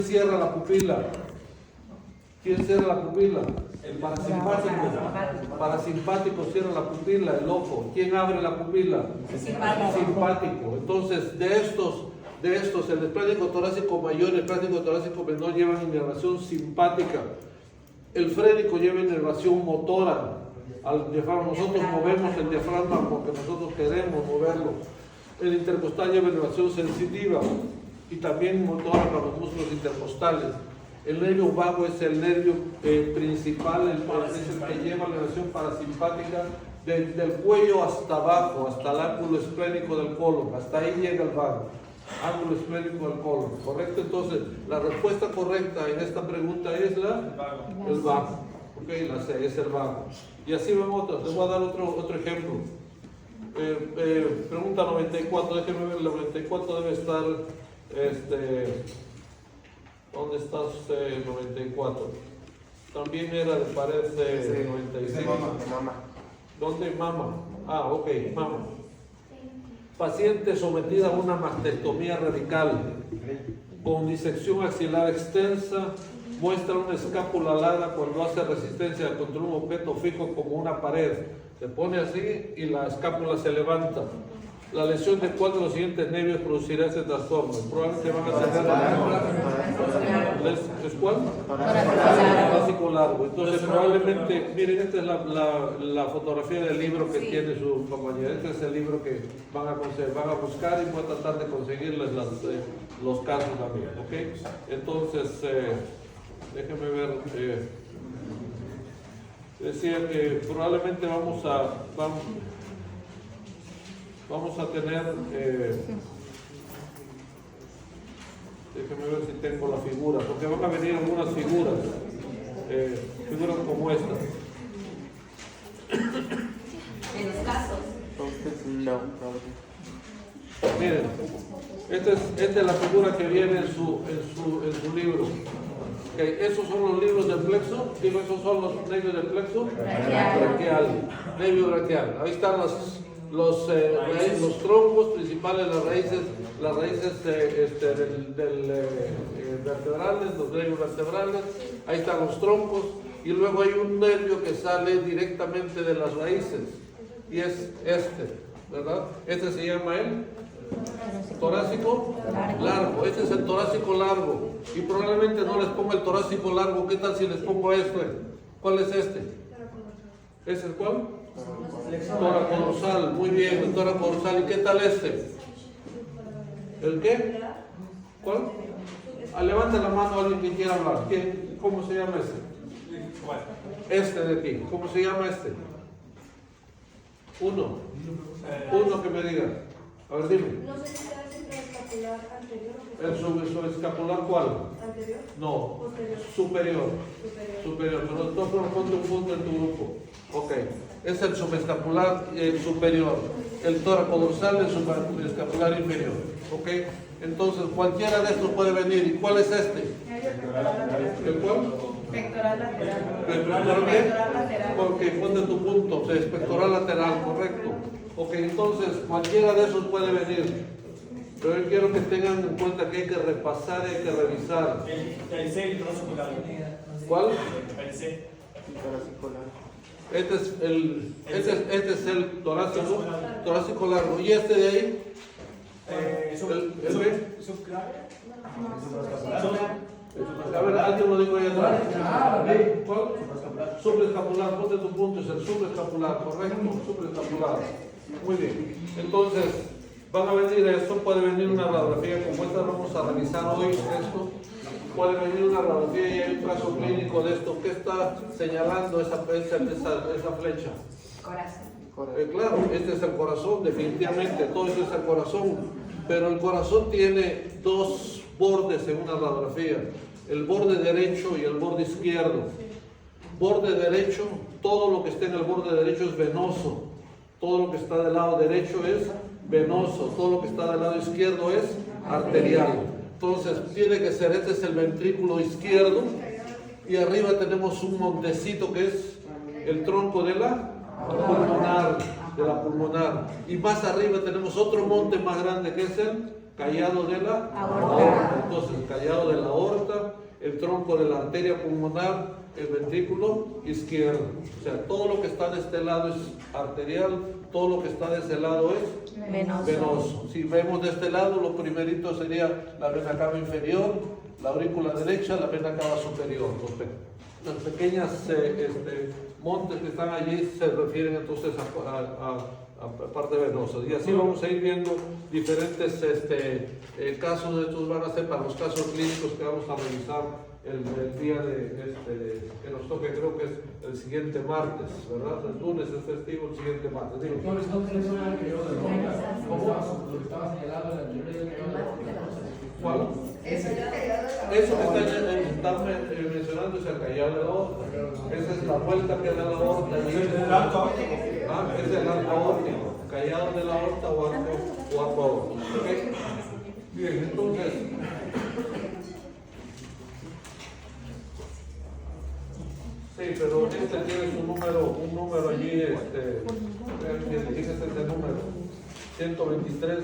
cierra la pupila? ¿Quién cierra la pupila? El parasimpático. Parasimpático cierra la pupila, el ojo. ¿Quién abre la pupila? Simpático. Entonces, de estos, el esplénico torácico mayor y el esplénico torácico menor llevan inervación simpática. El frénico lleva inervación motora. Al diafragma, nosotros movemos el diafragma porque nosotros queremos moverlo. El intercostal lleva inervación sensitiva y también motora para los músculos intercostales. El nervio vago es el nervio principal, es el que lleva la inervación parasimpática desde el cuello hasta abajo, hasta el ángulo esplénico del colon. Hasta ahí llega el vago, ángulo esplénico del colon. ¿Correcto? Entonces, la respuesta correcta en esta pregunta es el vago. Ok, la C es el vago. Y así vemos otras. Les voy a dar otro ejemplo. Pregunta 94, déjenme ver, la 94 debe estar, ¿dónde está usted? 94. También era de pared 95. ¿Dónde mama? Ah, ok, mama. Paciente sometida a una mastectomía radical con disección axilar extensa, muestra una escápula larga cuando hace resistencia contra un objeto fijo como una pared. Se pone así y la escápula se levanta. La lesión de cuál de los siguientes nervios producirá ese trastorno. Probablemente van a tener ¿es cuál? Torácico largo. Entonces probablemente, miren, esta es la fotografía del libro que tiene su compañera. Este es el libro que van a buscar y voy a tratar de conseguirles los casos también, ¿ok? Entonces, déjenme ver. Decía que probablemente vamos a tener, déjenme ver si tengo la figura, porque van a venir algunas figuras, figuras como esta. En los casos. No. Miren, esta es la figura que viene en su libro. Okay, esos son los libros del plexo, digo, esos son los nervios del plexo braquial, nervio braquial. Ahí están los troncos principales, las raíces vertebrales, los nervios vertebrales. Ahí están los troncos y luego hay un nervio que sale directamente de las raíces y es ¿verdad? Este se llama el torácico largo. Este es el torácico largo. Y probablemente no les ponga el torácico largo. ¿Qué tal si les pongo este? ¿Cuál es este? ¿Ese es cuál? Tórax dorsal. Muy bien, el tórax dorsal. ¿Y qué tal este? ¿El qué? ¿Cuál? Levante la mano a alguien que quiera hablar. ¿Quién? ¿Cómo se llama este? Este de aquí. ¿Cómo se llama este? Uno que me diga. A ver, dime. No sé si será el escapular anterior o ¿El subescapular cuál? anterior. No. Posterior. Superior. Pero tú ponte un punto en tu grupo. Ok. Es el subescapular superior. El tórax dorsal, el subescapular inferior. Ok. Entonces, cualquiera de estos puede venir. ¿Y cuál es este? ¿El cuál? Pectoral lateral. ¿Pectoral qué? Pectoral lateral. Porque ponte tu punto. Es pectoral lateral, correcto. Ok, entonces cualquiera de esos puede venir. Pero yo quiero que tengan en cuenta que hay que repasar y hay que revisar. El C, el torácico largo. ¿Cuál? El C. Este es el torácico largo. ¿Y este de ahí? ¿El B? A ver, alguien lo digo ahí atrás. ¿Cuál? Supraescapular, ponte tu punto, es el supraescapular, correcto, supraescapular. Muy bien. Entonces, van a venir esto, puede venir una radiografía como esta, vamos a revisar hoy esto. Puede venir una radiografía y hay un caso clínico de esto. ¿Qué está señalando esa flecha? Corazón. Claro, este es el corazón, definitivamente, todo eso es el corazón. Pero el corazón tiene dos bordes en una radiografía, el borde derecho y el borde izquierdo. Borde derecho, todo lo que esté en el borde derecho es venoso, todo lo que está del lado derecho es venoso, todo lo que está del lado izquierdo es arterial. Entonces tiene que ser, este es el ventrículo izquierdo y arriba tenemos un montecito que es el tronco de la pulmonar, y más arriba tenemos otro monte más grande que es el callado de la Aorta. Entonces, el callado de la aorta, el tronco de la arteria pulmonar, el ventrículo izquierdo. O sea, todo lo que está de este lado es arterial, todo lo que está de ese lado es venoso. Si vemos de este lado, lo primerito sería la vena cava inferior, la aurícula derecha, la vena cava superior. Las pequeñas montes que están allí se refieren entonces a parte venosa. Y así vamos a ir viendo diferentes casos. De estos van a ser para los casos clínicos que vamos a revisar el día que nos toque, creo que es el siguiente martes, ¿verdad? El lunes es festivo, el siguiente martes. Digo, Doctor, ¿está utilizando el periodo de ronda? ¿Cómo lo que estaba señalado en la anterior del periodo de ronda? ¿cuál? Eso ya Eso que está mencionando es el callado de la aorta. Esa es la vuelta que da la aorta. Es el arco aórtico. Es el arco aórtico. Callado de la aorta o arco aórtico. ¿Okay? Bien, entonces. Sí, pero este tiene su número, un número allí, fíjese este número. 123,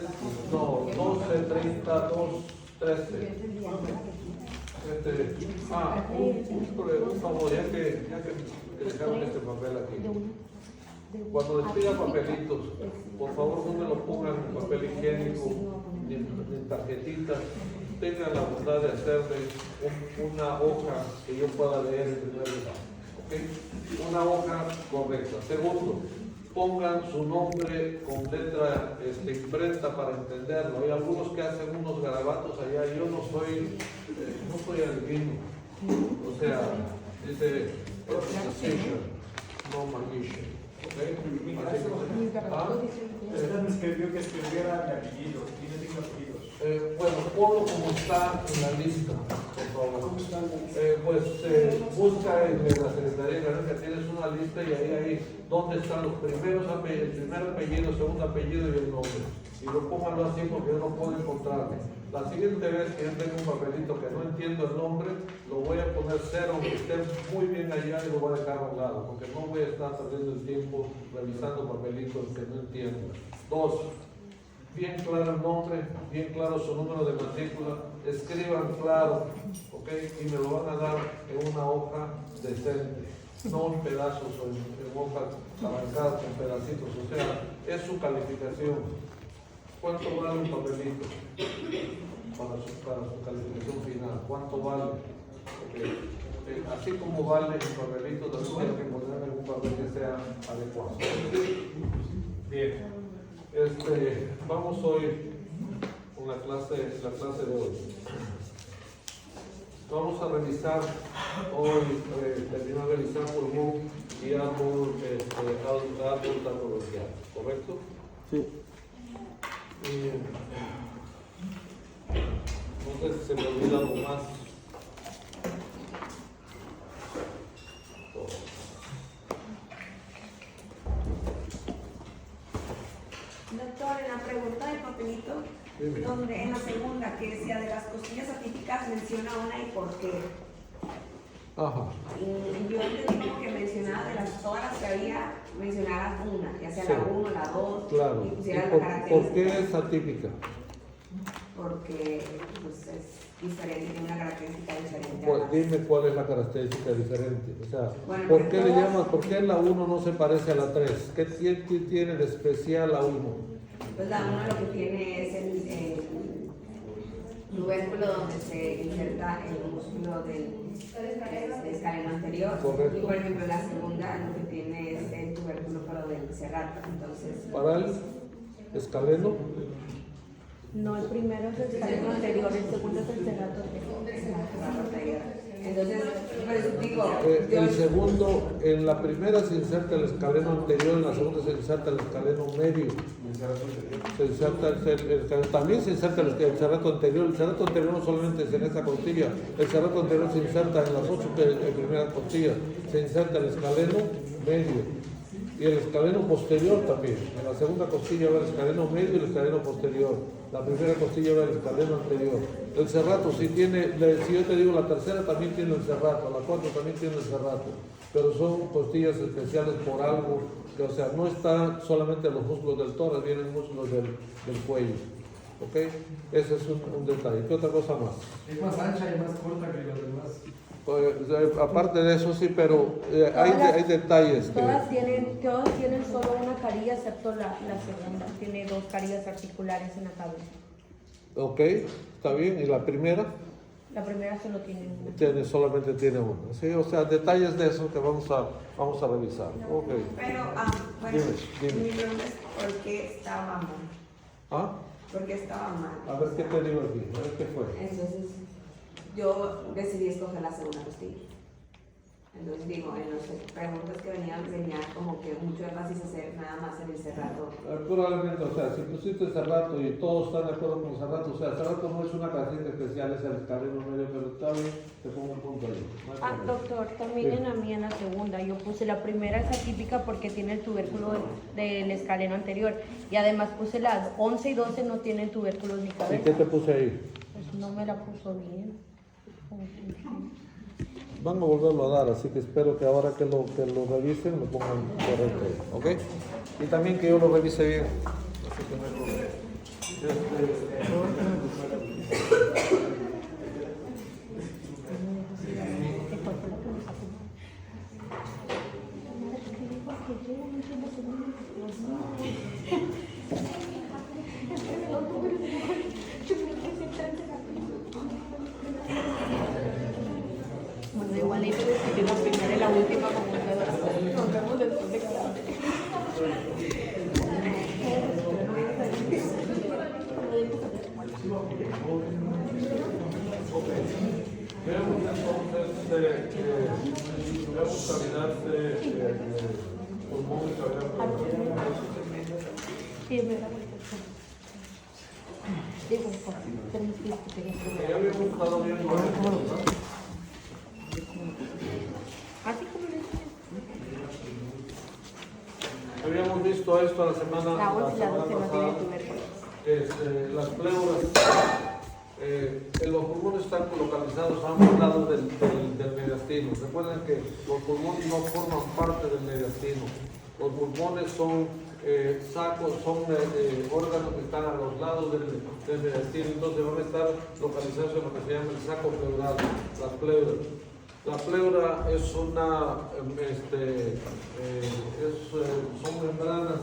no, 12, 30, 2, 13. Un favor, ya que dejaron este papel aquí. Cuando les pida papelitos, por favor no me lo pongan en papel higiénico ni en tarjetitas. Tengan la bondad de hacerme una hoja que yo pueda leer en primer lugar. ¿Okay? Una hoja correcta. Segundo, pongan su nombre con letra imprenta para entenderlo. Hay algunos que hacen unos garabatos allá. Yo no soy adivino. O sea, dice pronunciation, no magician. ¿Okay? Usted me escribió que escribiera mi apellido. Tiene 5 apellidos. Bueno, ponlo como está en la lista, por favor. Busca en la Secretaría de Ganancia, tienes una lista y ahí hay dónde están los primeros apellidos, el primer apellido, el segundo apellido y el nombre. Y lo pónganlo así porque yo no puedo encontrarlo. La siguiente vez que yo tenga un papelito que no entiendo el nombre, lo voy a poner cero, aunque esté muy bien allá y lo voy a dejar a un lado, porque no voy a estar perdiendo el tiempo revisando papelitos que no entiendo. 2. Bien claro el nombre, bien claro su número de matrícula, escriban claro, ¿ok? Y me lo van a dar en una hoja decente, no en pedazos o en hojas arrancadas con pedacitos, o sea, es su calificación. ¿Cuánto vale un papelito para su calificación final? ¿Cuánto vale? Okay. Así como vale el papelito, también tiene que ponerme un papel que sea adecuado. Bien. Vamos hoy con la clase de hoy. Vamos a revisar hoy, terminar de revisar pulmón y árbol tanatología, ¿correcto? Sí. No sé si se me olvida algo más. Doctor, en la pregunta del papelito, donde en la segunda que decía de las costillas atípicas menciona una y por qué. Ajá. Y yo entendí como que mencionaba de todas las que había, mencionara una, ya sea la 1, la 2, claro. y pusiera la ¿Por característica. qué es atípica? Porque pues, es diferente, tiene una característica diferente. Pues, dime cuál es la característica diferente. O sea, Bueno, ¿por qué le todas- llamas? ¿Por qué la 1 no se parece a la 3? ¿Qué tiene de especial la 1? Pues la 1 lo que tiene es el tubérculo donde se inserta el músculo del escaleno anterior. Correcto. Y por ejemplo la segunda lo que tiene es el tubérculo pero del cerrato. Entonces, Para el escaleno, No, el primero es el escaleno anterior, el segundo es el cerrato anterior. entonces, pues digo, el segundo, en la primera se inserta el escaleno anterior, en la segunda se inserta el escaleno medio. Se inserta también se inserta el cerrato anterior. El cerrato anterior no solamente es en esa costilla, el cerrato anterior se inserta en las 8 primeras costillas, se inserta el escaleno medio. Y el escaleno posterior también. En la segunda costilla va el escaleno medio y el escaleno posterior. La primera costilla va el escaleno anterior. El cerrato, si yo te digo, la tercera también tiene el cerrato, la cuarta también tiene el cerrato. Pero son costillas especiales por algo, que, o sea, no están solamente los músculos del tórax, vienen músculos del cuello. ¿Ok? Ese es un detalle. ¿Qué otra cosa más? Es más ancha y más corta que las demás. Pues, aparte de eso sí, pero hay detalles que... Todas tienen solo una carilla, excepto la segunda. Tiene 2 carillas articulares en la cabeza. Ok, está bien. ¿Y la primera? La primera solo tiene una. Solamente tiene una. ¿Sí? O sea, detalles de eso que vamos a revisar. Ok. Pero, bueno, Dime. mi pregunta es ¿por qué estaba mal? ¿Ah? ¿Por qué estaba mal? A ver qué te digo aquí. A ver qué fue. Entonces, yo decidí escoger la segunda costilla. Entonces digo, en las preguntas que venía como que mucho énfasis hacer nada más en el cerrato. Probablemente, o sea, si pusiste el cerrato y todos están de acuerdo con el cerrato, o sea, el cerrato no es una característica especial, es el escaleno medio, pero está bien, te pongo un punto ahí. No hay problema. Doctor, también Sí. en la mía, en la segunda, yo puse la primera es atípica porque tiene el tubérculo del escaleno anterior. Y además puse las 11 y 12 no tienen tubérculos ni ¿Y cabeza. qué te puse ahí? Pues no me la puso bien. Van a volverlo a dar, así que espero que ahora que lo revisen lo pongan correcto, ¿ok? Y también que yo lo revise bien. Así que no hay problema. Bueno, igual hay que decidir la primera y la última como nos vemos después de cada Veamos entonces, veamos calidad de pulmón y cavidad. Sí, me da vuelta. Digo, tenemos que discutir esto. Ya habíamos estado viendo esto, ¿verdad? Así como le dije. Habíamos visto esto la semana La 11 y la 12 no tienen pasada. tubérculos. Las pleuras en los pulmones están localizados a ambos lados del mediastino. Recuerden que los pulmones no forman parte del mediastino. Los pulmones son sacos, son órganos que están a los lados del mediastino, entonces van a estar localizados en lo que se llama el saco pleural, las pleuras. La pleura es una, son membranas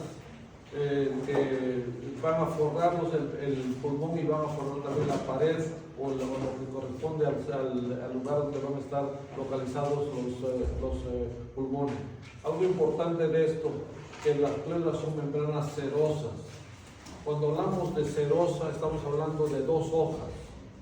que van a forrarnos el pulmón y van a forrar también la pared o lo que corresponde al lugar donde van a estar localizados los pulmones. Algo importante de esto, que las pleuras son membranas cerosas. Cuando hablamos de serosa, estamos hablando de 2 hojas,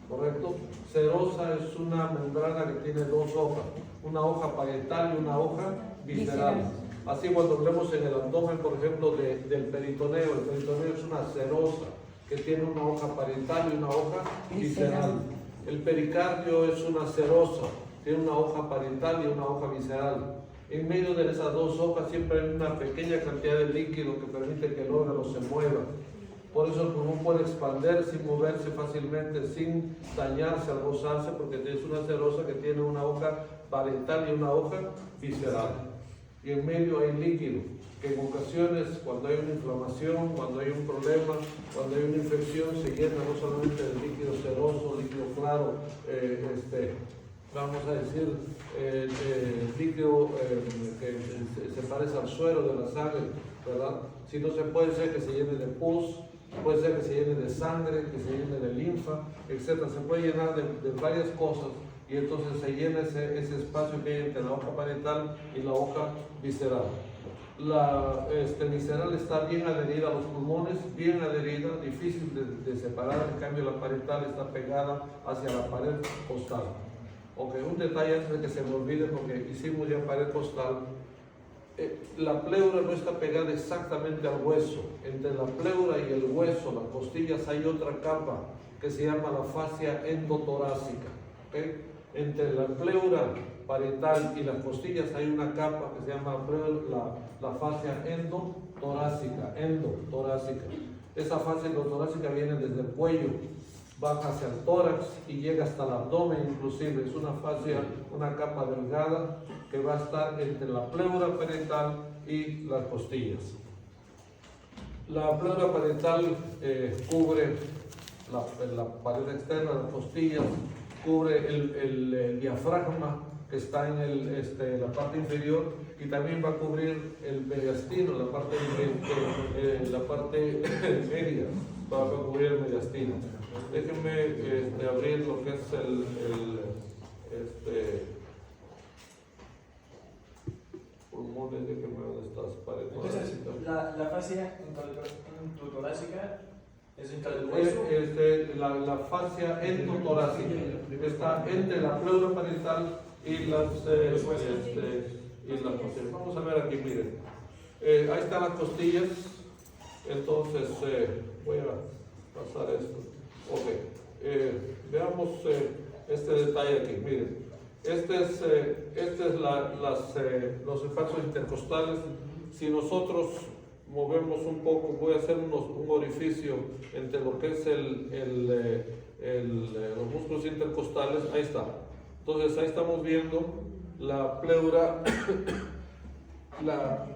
¿correcto? Serosa es una membrana que tiene 2 hojas, una hoja parietal y una hoja visceral. Así cuando vemos en el abdomen, por ejemplo, del peritoneo, el peritoneo es una serosa que tiene una hoja parietal y una hoja visceral. El pericardio es una serosa, tiene una hoja parietal y una hoja visceral. En medio de esas 2 hojas siempre hay una pequeña cantidad de líquido que permite que el órgano se mueva. Por eso el pulmón puede expandirse y moverse fácilmente sin dañarse al rozarse, porque es una serosa que tiene una hoja parietal y una hoja visceral. Y en medio hay líquido, que en ocasiones, cuando hay una inflamación, cuando hay un problema, cuando hay una infección, se llena no solamente de líquido seroso, líquido claro, vamos a decir, líquido que se parece al suero de la sangre, ¿verdad? Sino se puede ser que se llene de pus, puede ser que se llene de sangre, que se llene de linfa, etc. Se puede llenar de varias cosas y entonces se llena ese espacio que hay entre la hoja parietal y la hoja visceral. La visceral está bien adherida a los pulmones, bien adherida, difícil de separar, en cambio la parietal está pegada hacia la pared costal. Ok, un detalle antes de que se me olvide, porque hicimos ya pared costal. La pleura no está pegada exactamente al hueso. Entre la pleura y el hueso, las costillas, hay otra capa que se llama la fascia endotorácica. ¿Okay? Entre la pleura parietal y las costillas hay una capa que se llama la fascia endotorácica. Esa fascia endotorácica viene desde el cuello, baja hacia el tórax y llega hasta el abdomen inclusive. Es una fascia, una capa delgada que va a estar entre la pleura parietal y las costillas. La pleura parietal cubre la pared externa, las costillas, cubre el diafragma que está en la parte inferior, y también va a cubrir el mediastino, la parte media, va a cubrir el mediastino. Déjenme abrir lo que es pulmones, déjenme ver dónde está las paredes. Entonces, la fascia endotorácica es entre el hueso. La fascia endotorácica está entre la pleura parietal y las costillas. Vamos a ver aquí, miren. Ahí están las costillas. Entonces, voy a pasar esto. Ok. Veamos este detalle aquí. Miren. Este es los espacios intercostales. Si nosotros movemos un poco, voy a hacer un orificio entre lo que es los músculos intercostales. Ahí está. Entonces ahí estamos viendo la pleura, la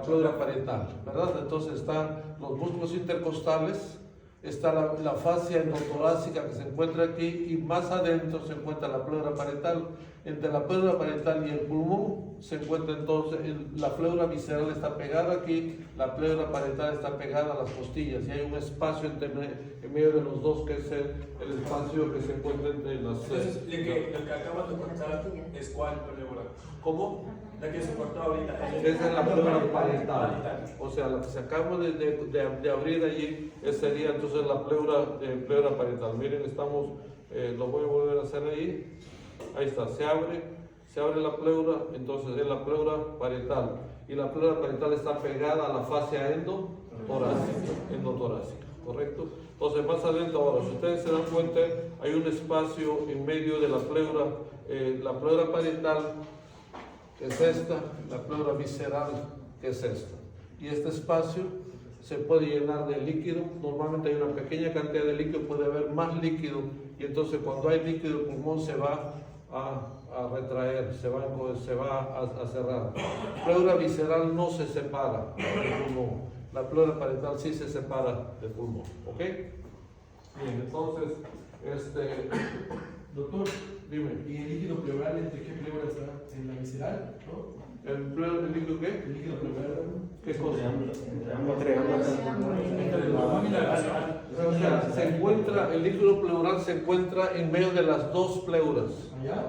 pleura parietal, ¿verdad? Entonces están los músculos intercostales, está la fascia endotorácica que se encuentra aquí, y más adentro se encuentra la pleura parietal. Entre la pleura parietal y el pulmón se encuentra entonces la pleura visceral, está pegada aquí, la pleura parietal está pegada a las costillas, y hay un espacio en medio de los dos, que es el espacio que se encuentra entre las... Entonces, el que acabas de cortar es cuál pleura. ¿Cómo? La que se cortó ahorita. Esa es la pleura parietal. O sea, la que se acaba de abrir allí, esa sería entonces la pleura parietal. Miren, estamos, lo voy a volver a hacer ahí. Ahí está, se abre la pleura, entonces es la pleura parietal. Y la pleura parietal está pegada a la fascia endotorácica, ¿correcto? Entonces, más adentro ahora, si ustedes se dan cuenta, hay un espacio en medio de la pleura parietal, que es esta, la pleura visceral, que es esta. Y este espacio se puede llenar de líquido. Normalmente hay una pequeña cantidad de líquido, puede haber más líquido, y entonces cuando hay líquido el pulmón se va a retraer, se va a cerrar. La pleura visceral no se separa del pulmón, la pleura parietal sí se separa del pulmón, ¿ok? Bien, entonces, Doctor, dime. ¿y el líquido pleural entre qué pleura está? En la visceral, ¿no? ¿El líquido qué? El líquido pleural. ¿Qué cosa? Entre la lámina basal. O sea, el líquido pleural se encuentra en medio de las dos pleuras. Allá.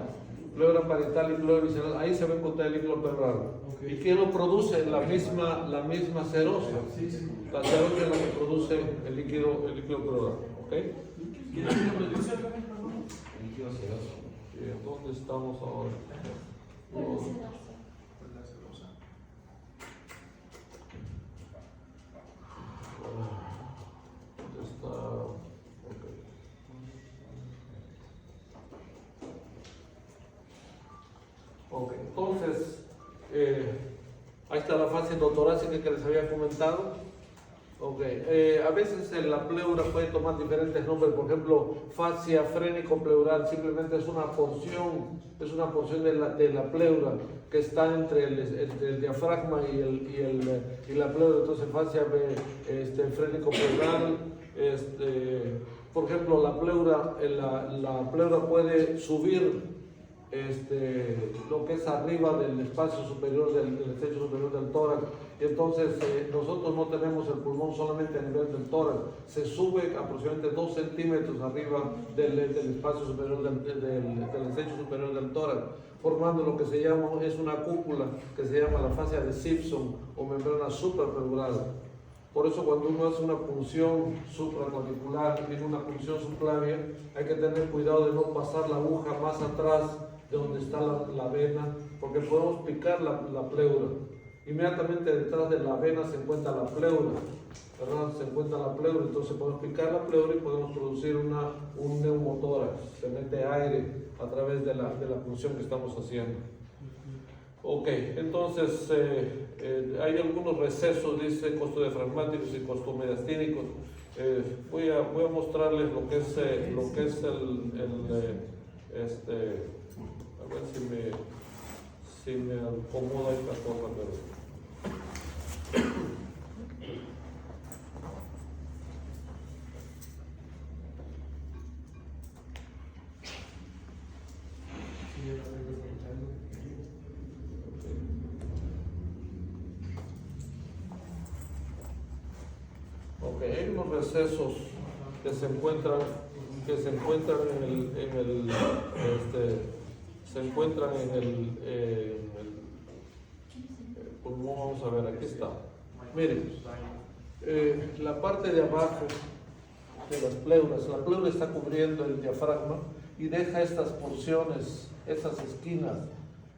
Pleura parietal y pleura visceral, ahí se va a encontrar el líquido pleural. Okay. ¿Y quién lo produce? La misma serosa. Sí, sí. La serosa es la que produce el líquido pleural. ¿Ok? ¿Quién es lo produce? ¿Dónde estamos ahora? ¿Dónde está? Ok, entonces, ahí está la fascia endotorácica que les había comentado. Ok, a veces la pleura puede tomar diferentes nombres, por ejemplo, fascia frénico-pleural, simplemente es una porción de la pleura que está entre el diafragma y la pleura. Entonces, fascia frénico-pleural, por ejemplo, la pleura puede subir lo que es arriba del espacio superior del estrecho superior del tórax, y entonces nosotros no tenemos el pulmón solamente a nivel del tórax, se sube aproximadamente 2 centímetros arriba del espacio superior del estrecho superior del tórax, formando lo que se llama, es una cúpula que se llama la fascia de Simpson o membrana suprapleural. Por eso cuando uno hace una punción supraclavicular, tiene una punción subclavia, hay que tener cuidado de no pasar la aguja más atrás de donde está la vena, porque podemos picar la pleura. Inmediatamente detrás de la vena se encuentra la pleura, ¿verdad? Se encuentra la pleura, entonces podemos picar la pleura y podemos producir un neumotórax, se mete aire a través de la punción que estamos haciendo. Ok, entonces hay algunos recesos, dice, costodiafragmáticos y costomediastínicos. Voy a mostrarles lo que es a ver si me acomoda esta cosa, pero... Ok, hay unos recesos que se encuentran en el pulmón. Vamos a ver, aquí está. Miren, la parte de abajo de las pleuras, la pleura está cubriendo el diafragma y deja estas porciones, estas esquinas,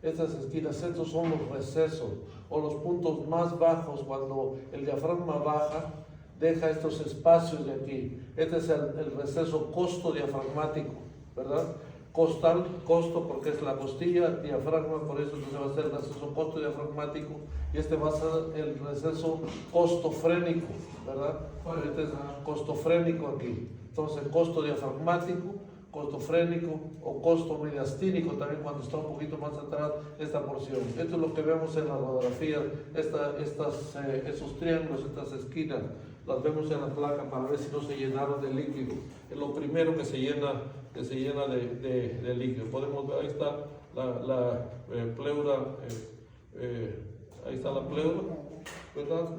estos son los recesos o los puntos más bajos. Cuando el diafragma baja, deja estos espacios de aquí. Este es el receso costodiafragmático, ¿verdad? Costal, costo porque es la costilla, diafragma, por eso se va a hacer el receso costodiafragmático, y este va a ser el receso costofrénico, ¿verdad? Este es costofrénico aquí. Entonces, costodiafragmático, costofrénico o costomediastínico también cuando está un poquito más atrás esta porción. Esto es lo que vemos en la radiografía, esos triángulos, estas esquinas, las vemos en la placa para ver si no se llenaron de líquido. Es lo primero que se llena de líquido. Podemos ver, ahí está la pleura, ahí está la pleura, ¿verdad?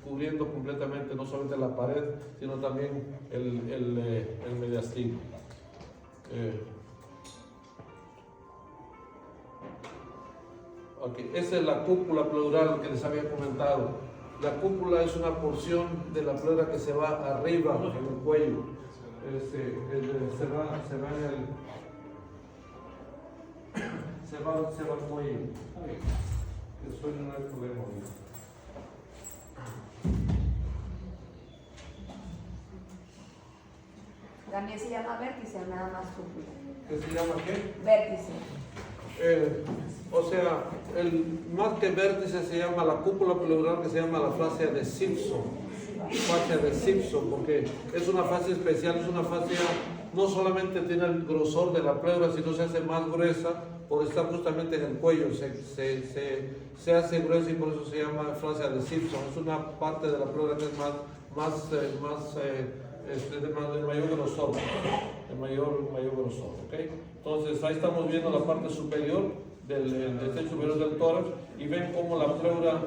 Cubriendo completamente no solamente la pared, sino también el mediastino. Okay. Esa es la cúpula pleural que les había comentado. La cúpula es una porción de la pleura que se va arriba en el cuello. Se va al cuello. Eso no hay problema. También se llama vértice o nada más cúpula. ¿Qué se llama qué? Vértice. O sea, más que vértice se llama la cúpula pleural, que se llama la fascia de Simpson. Fascia de Simpson, porque es una fascia especial, es una fascia, no solamente tiene el grosor de la pleura, sino se hace más gruesa por estar justamente en el cuello, se hace gruesa y por eso se llama fascia de Simpson. Es una parte de la pleura que es de mayor grosor, de mayor grosor, ¿ok? Entonces ahí estamos viendo la parte superior del techo superior del tórax y ven cómo la pleura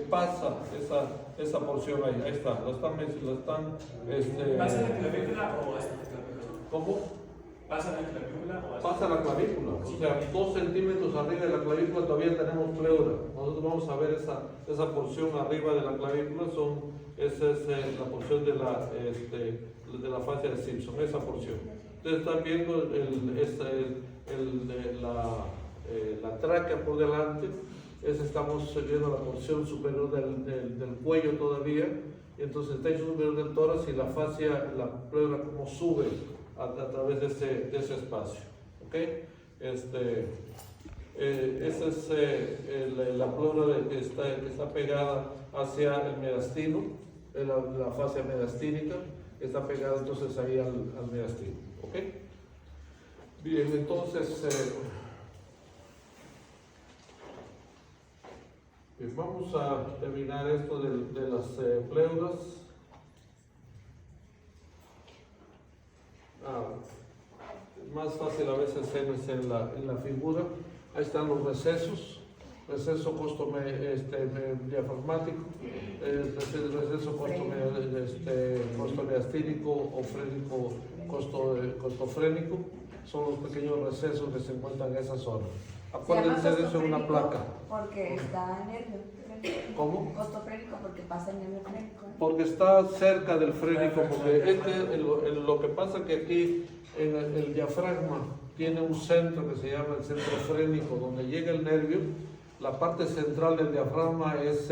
pasa esa porción ahí. Ahí está, ¿Pasa la clavícula o hasta la clavícula? ¿Cómo? ¿Pasa la clavícula o hasta Pasa la clavícula, o sea, 2 centímetros arriba de la clavícula todavía tenemos pleura. Nosotros vamos a ver esa porción arriba de la clavícula, esa es la porción de la fascia de Simpson, esa porción. Ustedes están viendo la tráquea por delante, estamos viendo la porción superior del cuello todavía, y entonces el techo superior del tórax y la fascia, la pleura como sube a través de ese espacio, ¿ok? Esa es la pleura que está pegada hacia el mediastino, la fascia mediastínica, está pegada entonces ahí al mediastino, ¿ok? Bien, entonces vamos a terminar esto de las pleuras. Es más fácil a veces es en la figura. Ahí están los receso diafragmático, el receso costomediastínico o frénico, costofrénico, son los pequeños recesos que se encuentran en esa zona. Acuérdense de eso en una placa. Porque está nervio. ¿Cómo? Costofrénico porque pasa el nervio frénico. Porque está cerca del frénico, porque lo que pasa que aquí en el diafragma tiene un centro que se llama el centro frénico, donde llega el nervio. La parte central del diafragma es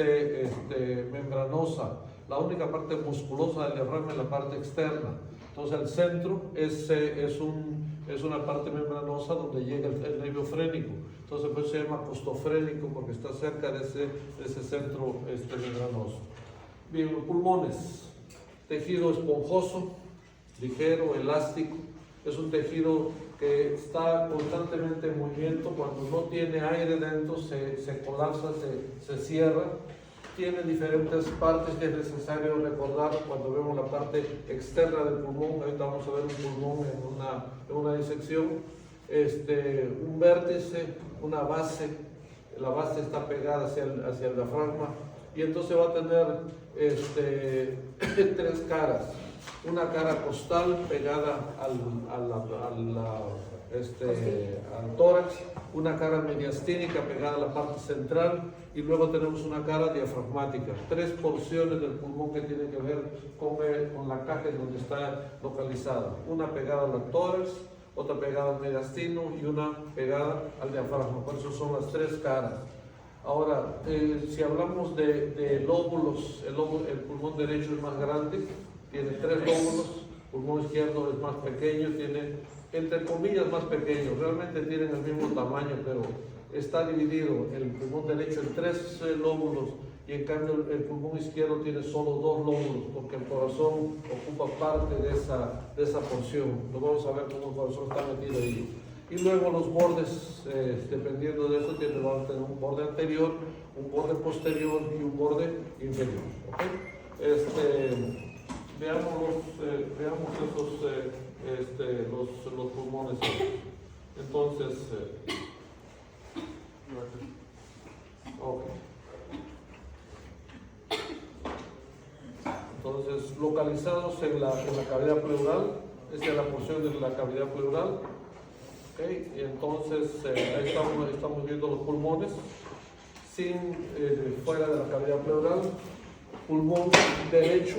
membranosa. La única parte musculosa del diafragma es la parte externa. Entonces el centro es una parte membranosa donde llega el nervio frénico. Entonces pues se llama costofrénico porque está cerca de ese centro membranoso. Bien, los pulmones. Tejido esponjoso, ligero, elástico. Es un tejido que está constantemente en movimiento. Cuando no tiene aire dentro se colapsa, se cierra. Tiene diferentes partes que es necesario recordar cuando vemos la parte externa del pulmón. Ahorita vamos a ver un pulmón en una disección. un vértice, una base, la base está pegada hacia el diafragma, y entonces va a tener tres caras. Una cara costal pegada al tórax, una cara mediastínica pegada a la parte central, y luego tenemos una cara diafragmática. Tres porciones del pulmón que tienen que ver con la caja en donde está localizada. Una pegada al tórax, otra pegada al mediastino y una pegada al diafragma. Por eso son las tres caras. Ahora, si hablamos de lóbulos, el pulmón derecho es más grande, tiene 3 lóbulos, el pulmón izquierdo es más pequeño, tiene, entre comillas, más pequeño, realmente tienen el mismo tamaño, pero está dividido el pulmón derecho en 3 lóbulos, y en cambio el pulmón izquierdo tiene solo 2 lóbulos, porque el corazón ocupa parte de esa porción. Lo vamos a ver cómo el corazón está metido ahí. Y luego los bordes, dependiendo de eso, van a tener un borde anterior, un borde posterior y un borde inferior. ¿Okay? Veamos los pulmones. Entonces, entonces, localizados en la cavidad pleural, esta es la porción de la cavidad pleural. Okay. Y entonces ahí estamos viendo los pulmones fuera de la cavidad pleural. Pulmón derecho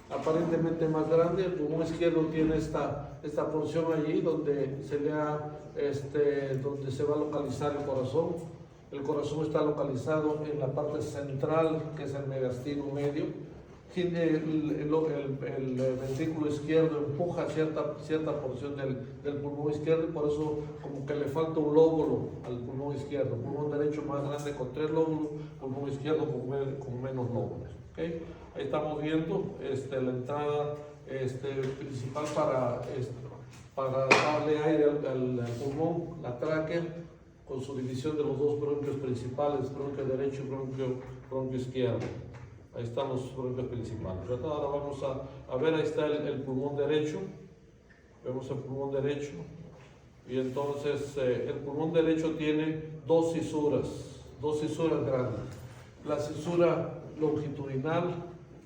aparentemente más grande, el pulmón izquierdo tiene esta porción allí donde donde se va a localizar el corazón. El corazón está localizado en la parte central, que es el mediastino medio. El ventrículo izquierdo empuja cierta porción del pulmón izquierdo, y por eso como que le falta un lóbulo al pulmón izquierdo. Pulmón derecho más grande con 3 lóbulos, pulmón izquierdo con menos lóbulos. ¿Okay? Ahí estamos viendo la entrada principal para darle aire al pulmón, la tráquea, con su división de los 2 bronquios principales, bronquio derecho y bronquio izquierdo. Ahí están los bronquios principales. Ahora vamos a ver, ahí está el pulmón derecho. Vemos el pulmón derecho. Y entonces el pulmón derecho tiene 2 cisuras grandes. La cisura longitudinal,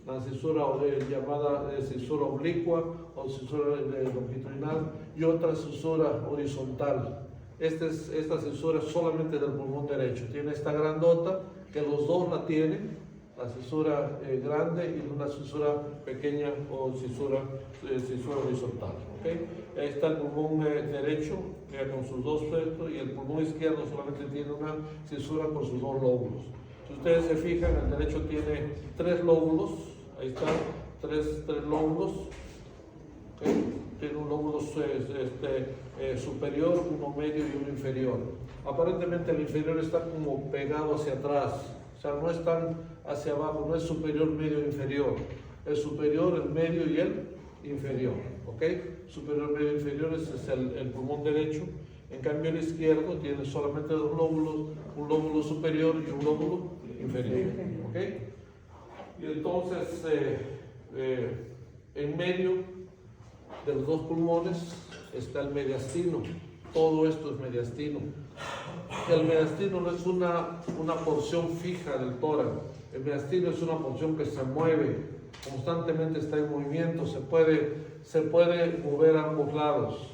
la cisura llamada cisura oblicua o cisura longitudinal, y otra cisura horizontal. Esta cisura es solamente del pulmón derecho. Tiene esta grandota, que los dos la tienen, la cisura grande y una cisura pequeña o cisura horizontal. ¿Okay? Ahí está el pulmón derecho con sus 2 flectos, y el pulmón izquierdo solamente tiene una cisura con sus 2 lóbulos. Si ustedes se fijan, el derecho tiene 3 lóbulos, ahí están 3 lóbulos. ¿Okay? Tiene un lóbulo superior, uno medio y uno inferior. Aparentemente el inferior está como pegado hacia atrás. O sea, no están hacia abajo, no es superior, medio, inferior. El superior, el medio y el inferior. ¿Ok? Superior, medio, inferior, ese es el pulmón derecho. En cambio, el izquierdo tiene solamente 2 lóbulos, un lóbulo superior y un lóbulo inferior. ¿Ok? Y entonces, en medio de los 2 pulmones está el mediastino. Todo esto es mediastino. El mediastino no es una porción fija del tórax. El mediastino es una porción que se mueve, constantemente está en movimiento, se puede mover a ambos lados.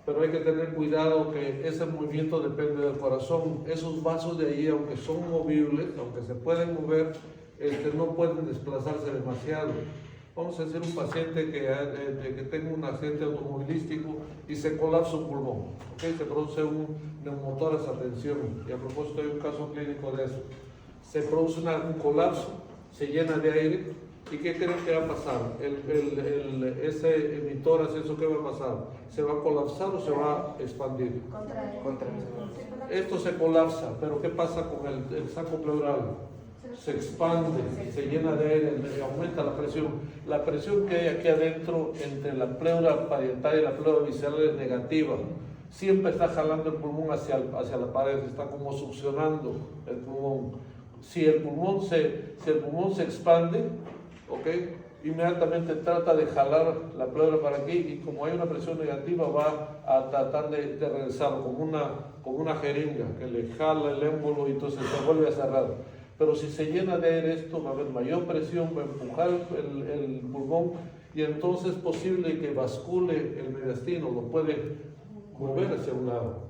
Pero hay que tener cuidado que ese movimiento depende del corazón. Esos vasos de ahí, aunque son movibles, aunque se pueden mover, no pueden desplazarse demasiado. Vamos a decir un paciente que tenga un accidente automovilístico y se colapsa un pulmón, ¿okay? Se produce un neumotórax a tensión, y a propósito hay un caso clínico de eso. Se produce un colapso, se llena de aire, ¿y qué creen que va a pasar? Ese emitórax, ¿eso qué va a pasar? ¿Se va a colapsar o se va a expandir? Esto se colapsa, pero ¿qué pasa con el saco pleural? Se expande, se llena de aire, aumenta la presión. La presión que hay aquí adentro entre la pleura parietal y la pleura visceral es negativa. Siempre está jalando el pulmón hacia la pared, está como succionando el pulmón. Si el pulmón se expande, ¿okay? inmediatamente trata de jalar la pleura para aquí y como hay una presión negativa va a tratar de regresarlo como una jeringa que le jala el émbolo y entonces se vuelve a cerrar. Pero si se llena de aire esto va a haber mayor presión, va a empujar el pulmón y entonces es posible que bascule el mediastino, lo puede mover hacia un lado.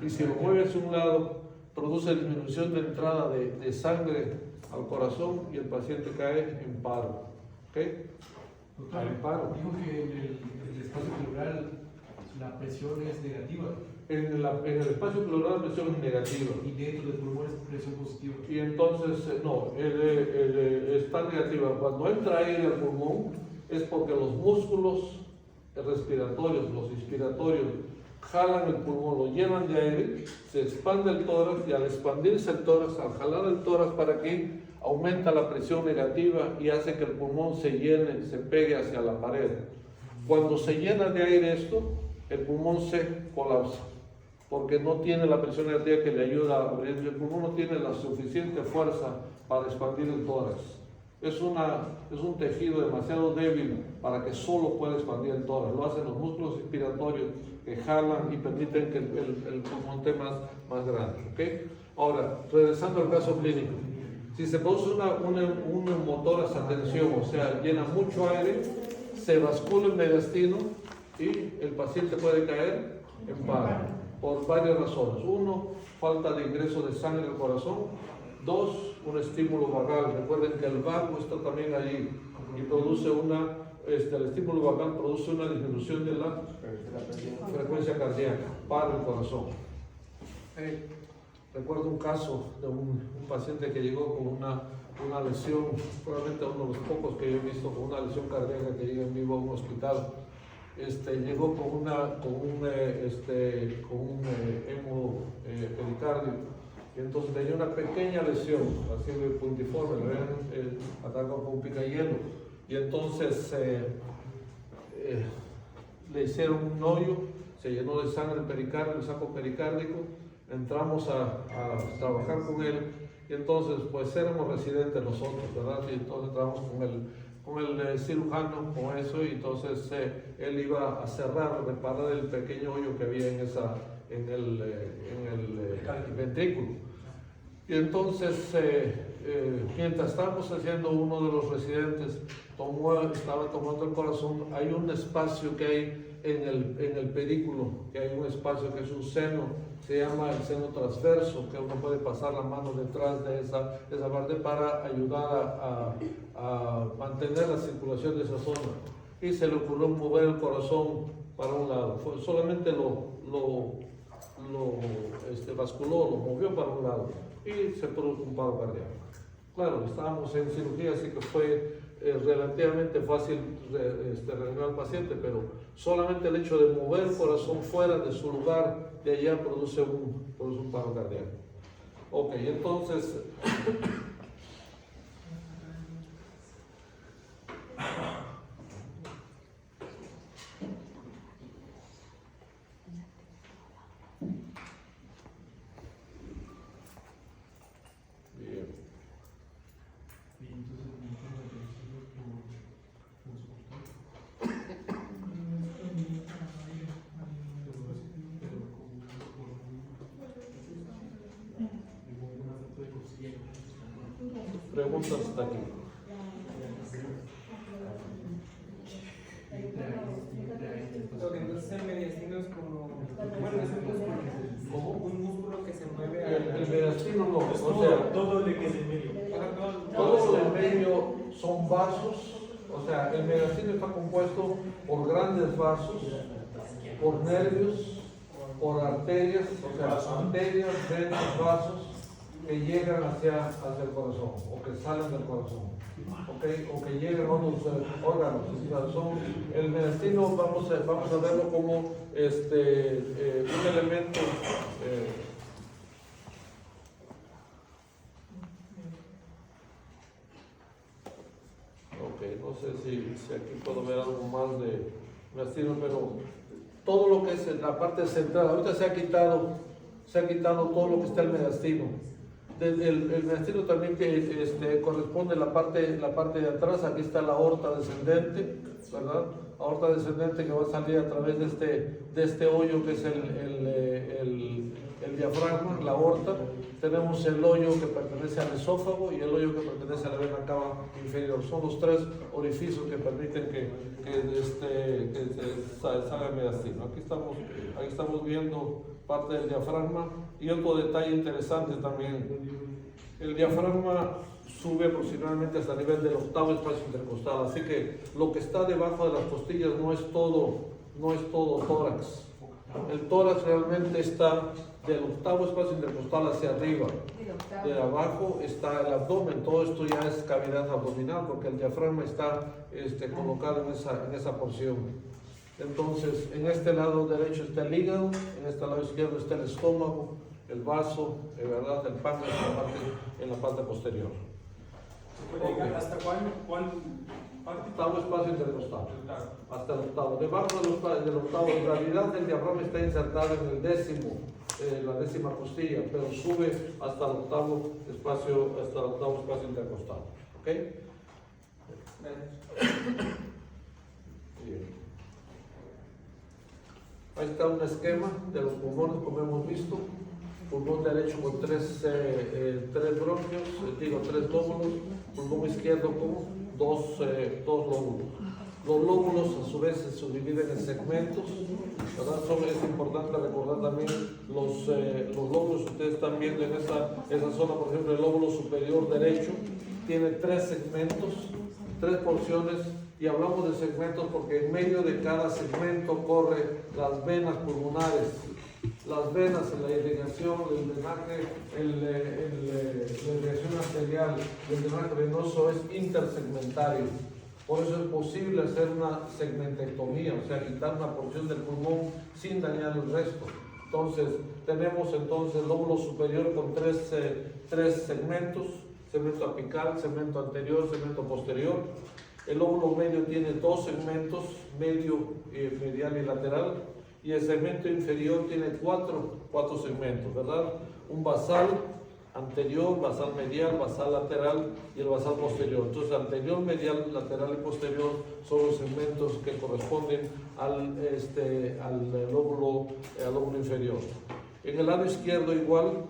Y si lo mueve hacia un lado, produce disminución de entrada de sangre al corazón y el paciente cae en paro. ¿Ok? Doctor, En paro. dijo que en el espacio pleural la presión es negativa En el espacio pleural la presión es negativa. y dentro del pulmón es presión positiva. Y entonces, no, está negativa. Cuando entra aire al pulmón es porque los músculos respiratorios, los inspiratorios, jalan el pulmón, lo llenan de aire, se expande el tórax y al expandirse el tórax, al jalar el tórax para aquí, aumenta la presión negativa y hace que el pulmón se llene, se pegue hacia la pared. Cuando se llena de aire esto, el pulmón se colapsa, porque no tiene la presión negativa que le ayuda a abrir. El pulmón no tiene la suficiente fuerza para expandir el tórax. Es un tejido demasiado débil para que solo pueda expandir el tórax. Lo hacen los músculos inspiratorios que jalan y permiten que el pulmón esté más grande. ¿Okay? Ahora, regresando al caso clínico. Si se produce una motora tensión, o sea, llena mucho aire, se bascula el mediastino y el paciente puede caer en paro por varias razones. Uno, falta de ingreso de sangre al corazón. Dos, un estímulo vagal. Recuerden que el vago está también allí y produce el estímulo vagal produce una disminución de la frecuencia cardíaca para el corazón. Recuerdo un caso de un paciente que llegó con una lesión, probablemente uno de los pocos que yo he visto con una lesión cardíaca que llega en vivo a un hospital. Llegó con un hemopericardio y entonces tenía una pequeña lesión, así de puntiforme, le habían atacado con un picahielo y entonces le hicieron un hoyo, se llenó de sangre el pericardio, el saco pericárdico. Entramos a trabajar con él y entonces pues éramos residentes nosotros, ¿verdad? Y entonces entramos con el cirujano, con eso, y entonces él iba a cerrar, reparar el pequeño hoyo que había en el ventrículo. Y entonces, mientras estábamos haciendo, uno de los residentes estaba tomando el corazón. Hay un espacio que hay en el pedículo, que hay un espacio que es un seno, se llama el seno transverso, que uno puede pasar la mano detrás de esa parte para ayudar a mantener la circulación de esa zona. Y se le ocurrió mover el corazón para un lado. Solamente lo basculó, lo movió para un lado y se produjo un paro cardíaco. Claro, estábamos en cirugía, así que fue relativamente fácil reanimar al paciente, pero solamente el hecho de mover el corazón fuera de su lugar, de allá produce un paro cardíaco. Ok, entonces preguntas hasta aquí. Lo que entonces el mediastino es como, bueno, es un músculo que se mueve El mediastino no, Es o sea, todo el que es en medio. todos los medio son vasos, o sea, el mediastino está compuesto por grandes vasos, por nervios, por arterias, o sea, arterias, venas, vasos que llegan hacia el corazón o que salen del corazón, ¿okay? O que llegan a otros órganos. O sea, el mediastino vamos a verlo como un elemento. No sé si aquí puedo ver algo más de mediastino, pero todo lo que es en la parte central, ahorita se ha quitado todo lo que está el mediastino. el mediastino también que corresponde a la parte de atrás. Aquí está la aorta descendente, ¿verdad? Aorta descendente que va a salir a través de este hoyo que es el diafragma, la aorta. Tenemos el hoyo que pertenece al esófago y el hoyo que pertenece a la vena cava inferior. Son los tres orificios que permiten que salga el mediastino. Aquí estamos viendo parte del diafragma. Y otro detalle interesante también, el diafragma sube aproximadamente hasta el nivel del octavo espacio intercostal, así que lo que está debajo de las costillas no es todo tórax. El tórax realmente está del octavo espacio intercostal hacia arriba. De abajo está el abdomen. Todo esto ya es cavidad abdominal porque el diafragma está colocado en esa porción. Entonces, en este lado derecho está el hígado, en este lado izquierdo está el estómago, el vaso, ¿verdad? El páncreas en la parte posterior. ¿Se puede llegar hasta cuál parte? Octavo espacio intercostal. Hasta el octavo. Debajo del octavo, en realidad el diafragma está insertado en el décimo, la décima costilla, pero sube hasta el octavo espacio intercostal. ¿Ok? Bien. Ahí está un esquema de los pulmones, como hemos visto. Pulmón derecho con tres bronquios, tres lóbulos. Pulmón izquierdo con dos lóbulos. Los lóbulos a su vez se subdividen en segmentos, ¿verdad? Es importante recordar también los lóbulos. Ustedes están viendo en esa zona, por ejemplo, el lóbulo superior derecho tiene tres segmentos, tres porciones. Y hablamos de segmentos porque en medio de cada segmento corre las venas pulmonares. Las venas en la irrigación, el drenaje, la irrigación arterial, el drenaje venoso es intersegmentario. Por eso es posible hacer una segmentectomía, o sea, quitar una porción del pulmón sin dañar el resto. Entonces, tenemos el lóbulo superior con tres segmentos: segmento apical, segmento anterior, segmento posterior. El lóbulo medio tiene dos segmentos, medio, medial y lateral, y el segmento inferior tiene cuatro segmentos, ¿verdad? Un basal anterior, basal medial, basal lateral y el basal posterior. Entonces, anterior, medial, lateral y posterior son los segmentos que corresponden al lóbulo inferior. En el lado izquierdo igual,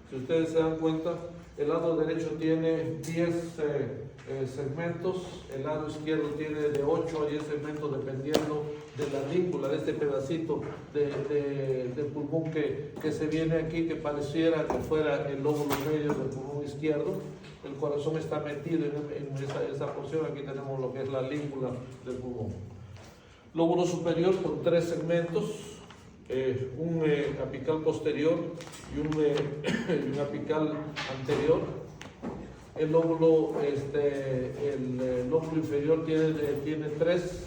si ustedes se dan cuenta, el lado derecho tiene 10 segmentos, el lado izquierdo tiene de 8 a 10 segmentos dependiendo de la língula, de este pedacito de pulmón que se viene aquí, que pareciera que fuera el lóbulo medio del pulmón izquierdo. El corazón está metido en esa porción. Aquí tenemos lo que es la língula del pulmón. Lóbulo superior con 3 segmentos, un apical posterior y un apical anterior. El lóbulo inferior tiene tres,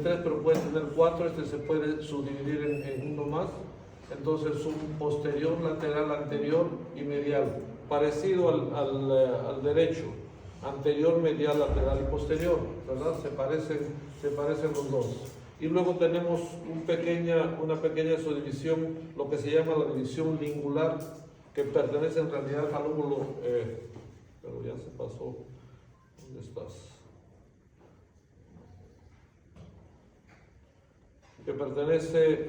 pero puede tener 4. Se puede subdividir en uno más. Entonces, un posterior, lateral, anterior y medial, parecido al derecho, anterior, medial, lateral y posterior, ¿verdad? Se parecen los dos. Y luego tenemos una pequeña subdivisión, lo que se llama la división lingular, que pertenece en realidad al lóbulo, pero ya se pasó. ¿Dónde estás? Que pertenece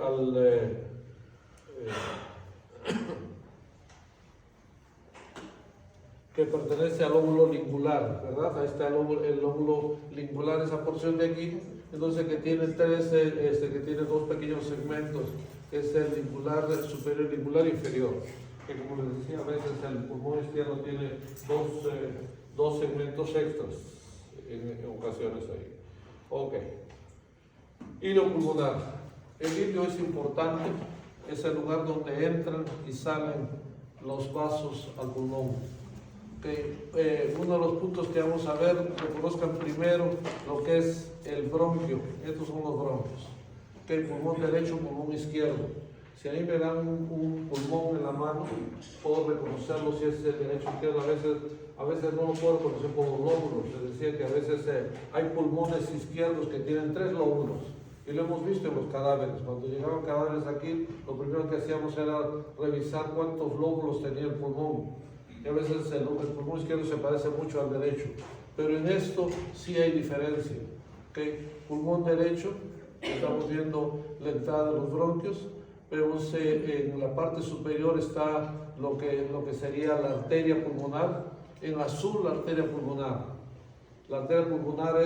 al lóbulo lingular, ¿verdad? Ahí está el lóbulo lingular, esa porción de aquí. Entonces, que tiene dos pequeños segmentos, que es el lingular superior y lingular inferior, que, como les decía, a veces el pulmón izquierdo tiene dos segmentos extras en ocasiones ahí. Ok. Hilo pulmonar. El hilo es importante, es el lugar donde entran y salen los vasos al pulmón. Uno de los puntos que vamos a ver, reconozcan primero lo que es el bronquio. Estos son los bronquios. Pulmón derecho, pulmón izquierdo. Si ahí me dan un pulmón en la mano, puedo reconocerlo si es el derecho o izquierdo. A veces no lo puedo reconocer por los lóbulos. Les decía que a veces hay pulmones izquierdos que tienen 3 lóbulos. Y lo hemos visto en los cadáveres. Cuando llegaban cadáveres aquí, lo primero que hacíamos era revisar cuántos lóbulos tenía el pulmón. y a veces el pulmón izquierdo se parece mucho al derecho, pero en esto sí hay diferencia. ¿Okay? Pulmón derecho, estamos viendo la entrada de los bronquios, vemos en la parte superior está lo que sería la arteria pulmonar, en azul la arteria pulmonar. La arteria pulmonar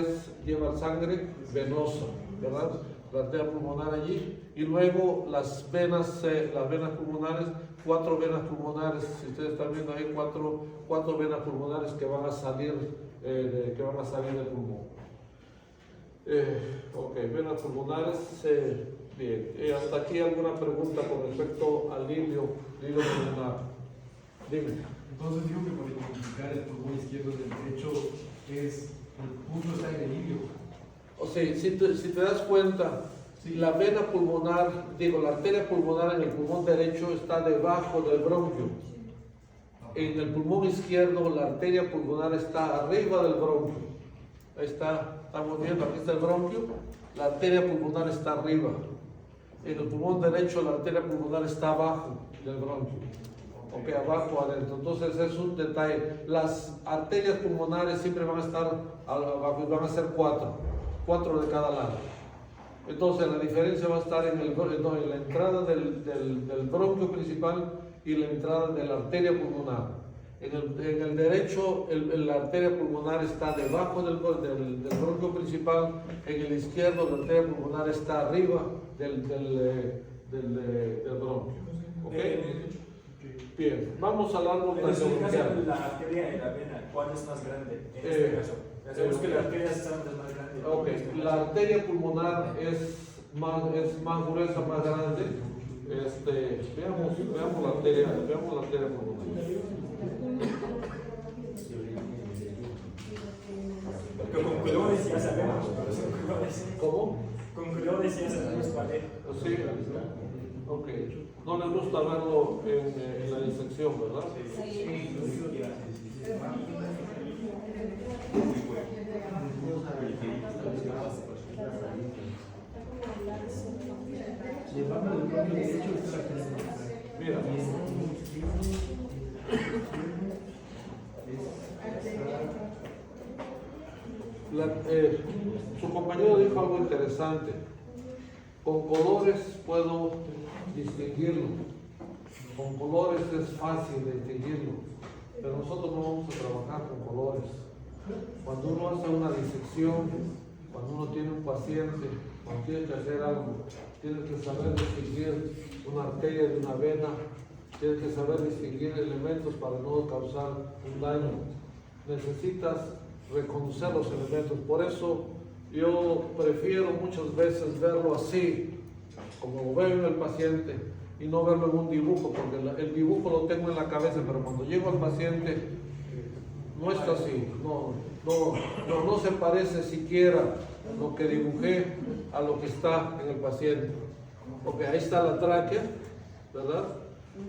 lleva sangre venosa, ¿verdad? La arteria pulmonar allí, y luego las venas pulmonares, 4 venas pulmonares, si ustedes están viendo ahí, cuatro venas pulmonares que van a salir del pulmón. Ok, venas pulmonares, bien. Hasta aquí alguna pregunta con respecto al hilo pulmonar. Dime. Entonces digo que para identificar el pulmón izquierdo del derecho el punto está en el hilo. O sea, si te das cuenta, la vena pulmonar, la arteria pulmonar en el pulmón derecho está debajo del bronquio. En el pulmón izquierdo, la arteria pulmonar está arriba del bronquio. Ahí está, estamos viendo, aquí está el bronquio, la arteria pulmonar está arriba. En el pulmón derecho, la arteria pulmonar está abajo del bronquio. Ok, abajo, adentro. Entonces es un detalle. Las arterias pulmonares siempre van a estar abajo y van a ser 4 de cada lado. Entonces la diferencia va a estar en la entrada del bronquio principal y la entrada de la arteria pulmonar. En el derecho, la arteria pulmonar está debajo del bronquio principal. En el izquierdo, la arteria pulmonar está arriba del bronquio. ¿Okay? Bien, vamos al árbol taxonomial. La arteria y la vena, ¿cuál es más grande en este caso? Sabemos que la arteria es más grande. Ok, la arteria pulmonar es más gruesa, más grande. Veamos la arteria pulmonar. Porque con colores ya sabemos. ¿Cómo? Con colores ya sabemos cuál es. Sí. Ok. No les gusta verlo en la disección, ¿verdad? Sí. Mira. Su compañero dijo algo interesante. Con colores puedo distinguirlo. Con colores es fácil de distinguirlo. Pero nosotros no vamos a trabajar con colores. Cuando uno hace una disección, cuando uno tiene un paciente, cuando tiene que hacer algo, tiene que saber distinguir una arteria de una vena, tiene que saber distinguir elementos para no causar un daño. Necesitas reconocer los elementos. Por eso yo prefiero muchas veces verlo así, como veo en el paciente, y no verlo en un dibujo, porque el dibujo lo tengo en la cabeza, pero cuando llego al paciente no está así, no se parece siquiera lo que dibujé a lo que está en el paciente. Porque ahí está la tráquea, ¿verdad?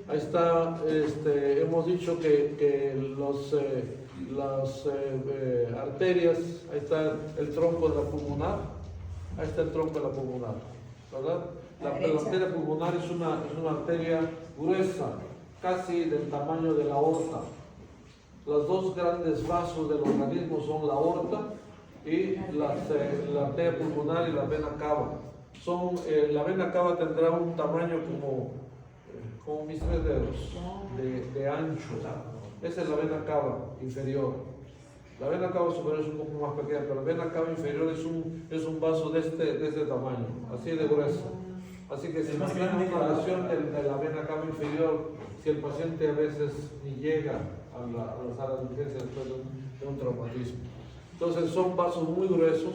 Ahí está, hemos dicho que las arterias, ahí está el tronco de la pulmonar, ahí está el tronco de la pulmonar, ¿verdad? La arteria pulmonar es una arteria gruesa, casi del tamaño de la aorta. Los dos grandes vasos del organismo son la aorta y la arteria pulmonar y la vena cava. La vena cava tendrá un tamaño como mis 3 dedos de ancho. Esa es la vena cava inferior. La vena cava superior es un poco más pequeña, pero la vena cava inferior es un vaso de este tamaño, así de grueso. Así que si imagina una lesión de la vena cava inferior, si el paciente a veces ni llega a la sala de urgencia después de un traumatismo. Entonces son vasos muy gruesos,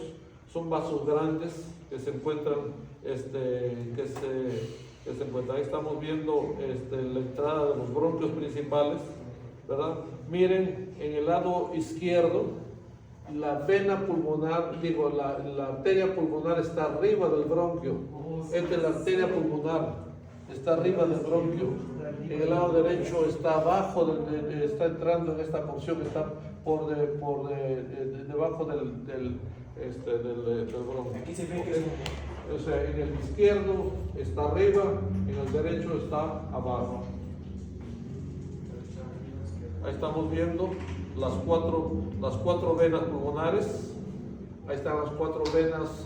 son vasos grandes que se encuentran, ahí estamos viendo la entrada de los bronquios principales, ¿verdad? Miren, en el lado izquierdo, la vena pulmonar, la arteria pulmonar está arriba del bronquio. Esta es la arteria pulmonar, está arriba del bronquio. En el lado derecho está abajo, está entrando en esta porción, está debajo del bronquio. Aquí se ve que es O sea, en el izquierdo está arriba, en el derecho está abajo. Ahí estamos viendo las cuatro venas pulmonares. Ahí están las 4 venas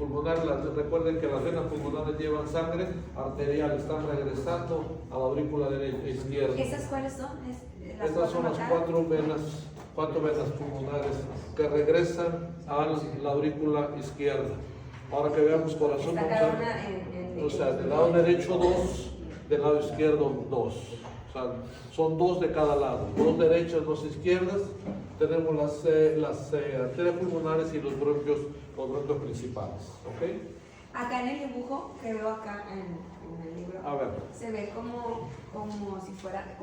pulmonares. Recuerden que las venas pulmonares llevan sangre arterial, están regresando a la aurícula izquierda. ¿Esas cuáles son? Estas son las 4 venas pulmonares que regresan a la aurícula izquierda. Ahora que veamos corazón, Está cada una en o sea, del lado derecho 2, del lado izquierdo 2. O sea, son 2 de cada lado, 2 derechas, 2 izquierdas. Tenemos las arterias pulmonares y los bronquios principales. ¿Ok? Acá en el dibujo que veo acá en el libro, A ver. se ve como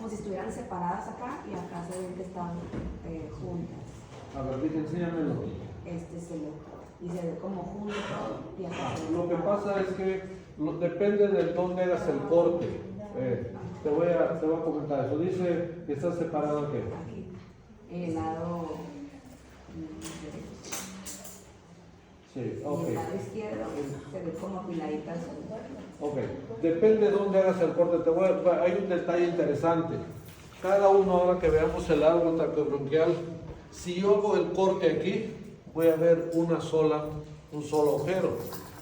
si estuvieran separadas acá y acá se ve que están juntas. A ver, enséñamelo. Y se ve como junto todo y acá se ve Lo que separado. pasa es que depende de dónde hagas el corte. Te voy a comentar eso. Dice que está separado aquí. Aquí, en el lado derecho. Sí, Y ok. el lado izquierdo se ve como apiladitas. Ok. Depende de dónde hagas el corte. Hay un detalle interesante. Cada uno, ahora que veamos el árbol traqueobronquial, si yo hago el corte aquí, voy a ver un solo agujero.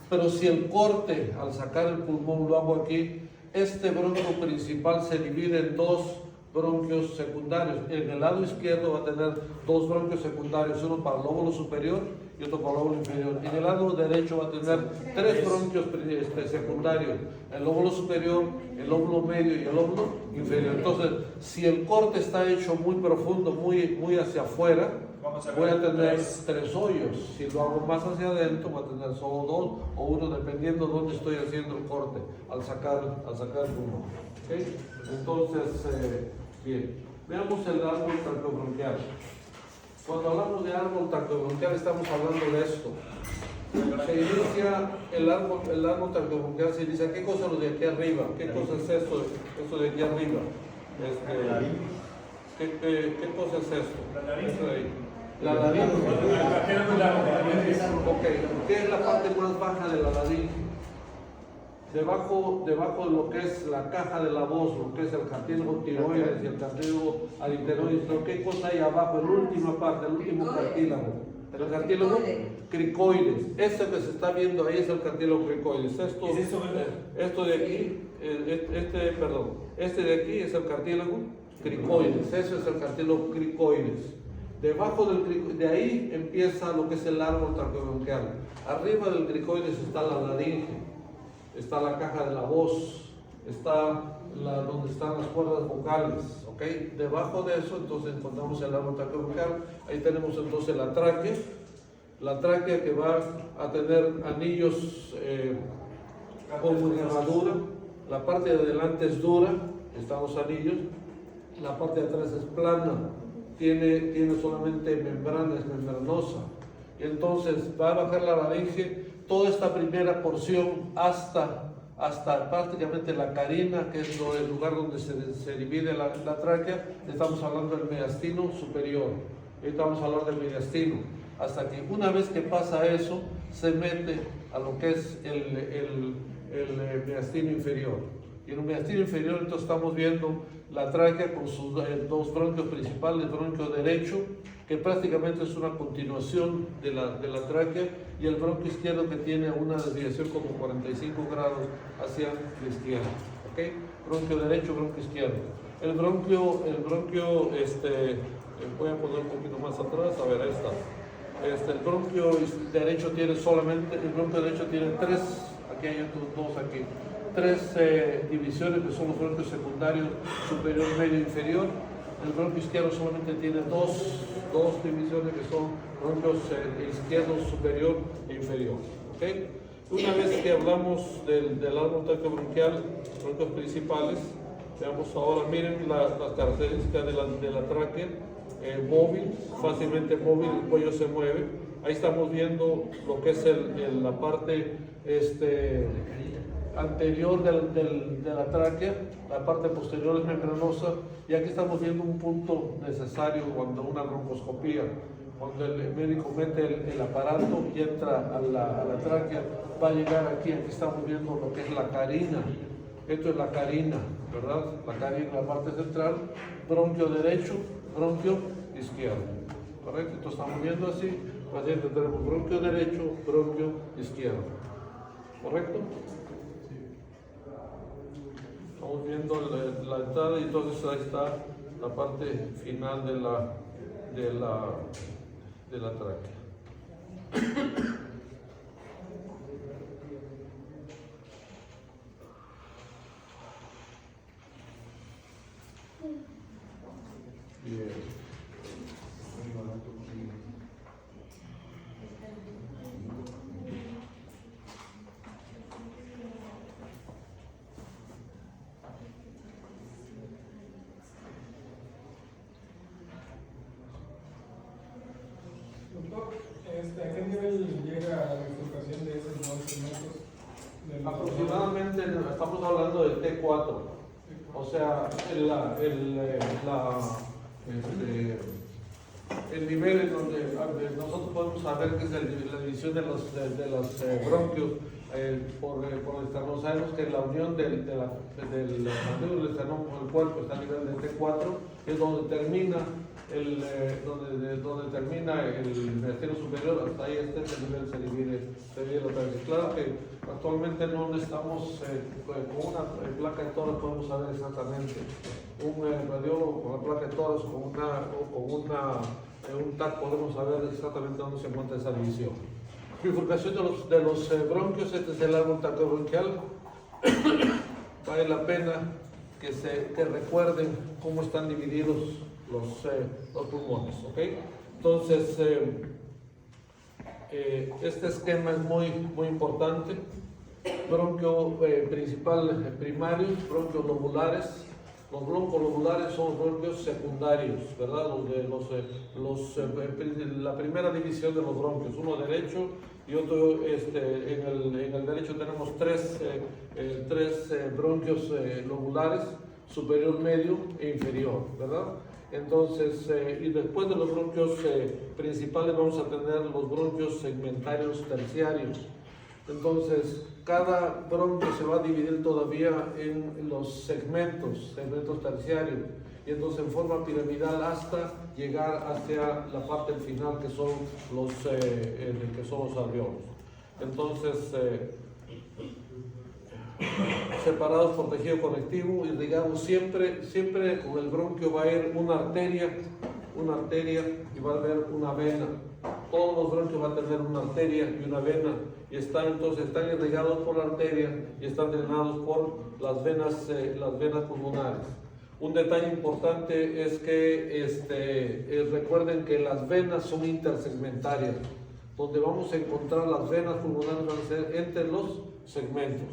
Pero si el corte, al sacar el pulmón, lo hago aquí, este bronquio principal se divide en 2 bronquios secundarios. En el lado izquierdo va a tener 2 bronquios secundarios, uno para el lóbulo superior y otro para el lóbulo inferior. En el lado derecho va a tener 3 bronquios secundarios, el lóbulo superior, el lóbulo medio y el lóbulo inferior. Entonces, si el corte está hecho muy profundo, muy hacia afuera, voy a tener 3 hoyos. Si lo hago más hacia adentro, voy a tener solo 2 o 1, dependiendo de dónde estoy haciendo el corte al sacar el pulmón. ¿Okay? Entonces, bien, veamos el árbol traqueobronquial. Cuando hablamos de árbol traqueobronquial estamos hablando de esto. Se inicia el árbol traqueobronquial, se inicia, ¿qué cosa es lo de aquí arriba? ¿Qué cosa es esto de aquí arriba? ¿Qué cosa es esto? Esto de ahí. La laringe. Ok, ¿qué es la parte más baja de la laringe? Debajo de lo que es la caja de la voz, lo que es el cartílago tiroides y el cartílago aritenoides, ¿qué cosa hay abajo? En la última parte, el último cartílago. El cartílago cricoides. Este que se está viendo ahí es el cartílago cricoides. Esto de aquí, este de aquí es el cartílago cricoides. Eso es el cartílago cricoides. Debajo de ahí empieza lo que es el árbol traqueobronquial. Arriba del cricoides está la laringe, está la caja de la voz, está donde están las cuerdas vocales, ¿ok? Debajo de eso entonces encontramos el árbol traqueobronquial. Ahí tenemos entonces la tráquea que va a tener anillos con herradura. La parte de adelante es dura, están los anillos. La parte de atrás es plana, tiene solamente membrana, es membranosa. Y entonces va a bajar la laringe, toda esta primera porción hasta prácticamente la carina, que es el lugar donde se divide la tráquea. Estamos hablando del mediastino superior. Ahorita vamos a hablar del mediastino. Hasta que una vez que pasa eso, se mete a lo que es el mediastino inferior. Y en el mediastino inferior entonces estamos viendo la tráquea con sus 2 bronquios principales, bronquio derecho, que prácticamente es una continuación de la tráquea, y el bronquio izquierdo que tiene una desviación como 45 grados hacia la izquierda. ¿Okay? Bronquio derecho, bronquio izquierdo. El bronquio, voy a poner un poquito más atrás, a ver, ahí está. El bronquio derecho tiene tiene 3, aquí hay otros 2 aquí. 3 divisiones que son los bronquios secundarios, superior, medio e inferior. El bronquio izquierdo solamente tiene 2 divisiones que son bronquios izquierdo, superior e inferior. ¿Okay? Una vez que hablamos del árbol traqueobronquial, bronquios principales, veamos ahora, miren las características de la tráquea. Móvil, fácilmente móvil, el cuello se mueve. Ahí estamos viendo lo que es la parte anterior de la tráquea, la parte posterior es membranosa, y aquí estamos viendo un punto necesario cuando una broncoscopía, cuando el médico mete el aparato y entra a la tráquea, va a llegar aquí estamos viendo lo que es la carina. Esto es la carina, ¿verdad? Acá viene la parte central, bronquio derecho, bronquio izquierdo, ¿correcto? Entonces estamos viendo así, paciente tenemos bronquio derecho, bronquio izquierdo, ¿correcto? Estamos viendo la entrada y entonces ahí está la parte final de la tráquea. Bien. Doctor, ¿a qué nivel llega la bifurcación de esos dos segmentos? Aproximadamente estamos hablando del T4, o sea, el nivel en donde nosotros podemos saber que es la división de los bronquios por el esternón. Sabemos que la unión del mandíbula y el esternón con el cuerpo está a nivel del T4, es donde termina donde termina el mediastino superior, hasta ahí este nivel se divide otra vez. Claro que actualmente no estamos con una placa de tórax, podemos saber exactamente. Un radiólogo con la placa de tórax con un TAC podemos saber exactamente dónde se encuentra esa división. Bifurcación de los bronquios, este es el árbol taqueobronquial. Vale la pena que recuerden cómo están divididos los pulmones, ¿ok? Entonces, este esquema es muy importante. Bronquio principal primario, bronquios lobulares. Los broncolobulares son bronquios secundarios, ¿verdad? La primera división de los bronquios, uno derecho y otro, en el derecho tenemos tres bronquios lobulares, superior, medio e inferior, ¿verdad? Entonces, y después de los bronquios principales vamos a tener los bronquios segmentarios terciarios. Entonces, cada bronquio se va a dividir todavía en los segmentos terciarios, y entonces en forma piramidal hasta llegar hacia la parte final que son los alveolos. Entonces, separados por tejido conectivo, irrigados siempre con el bronquio va a ir una arteria y va a haber una vena. Todos los bronquios van a tener una arteria y una vena, y están irrigados por la arteria y están drenados por las venas pulmonares. Un detalle importante es que recuerden que las venas son intersegmentarias. Donde vamos a encontrar las venas pulmonares van a ser entre los segmentos.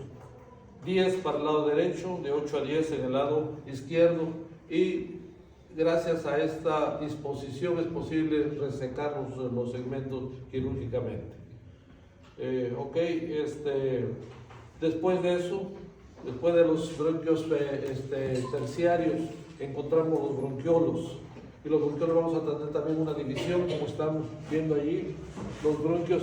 10 para el lado derecho, de 8 a 10 en el lado izquierdo, y gracias a esta disposición es posible resecar los segmentos quirúrgicamente. Después de eso, después de los bronquios terciarios, encontramos los bronquiolos. Y los bronquiolos vamos a tener también una división, como estamos viendo allí. Los bronquios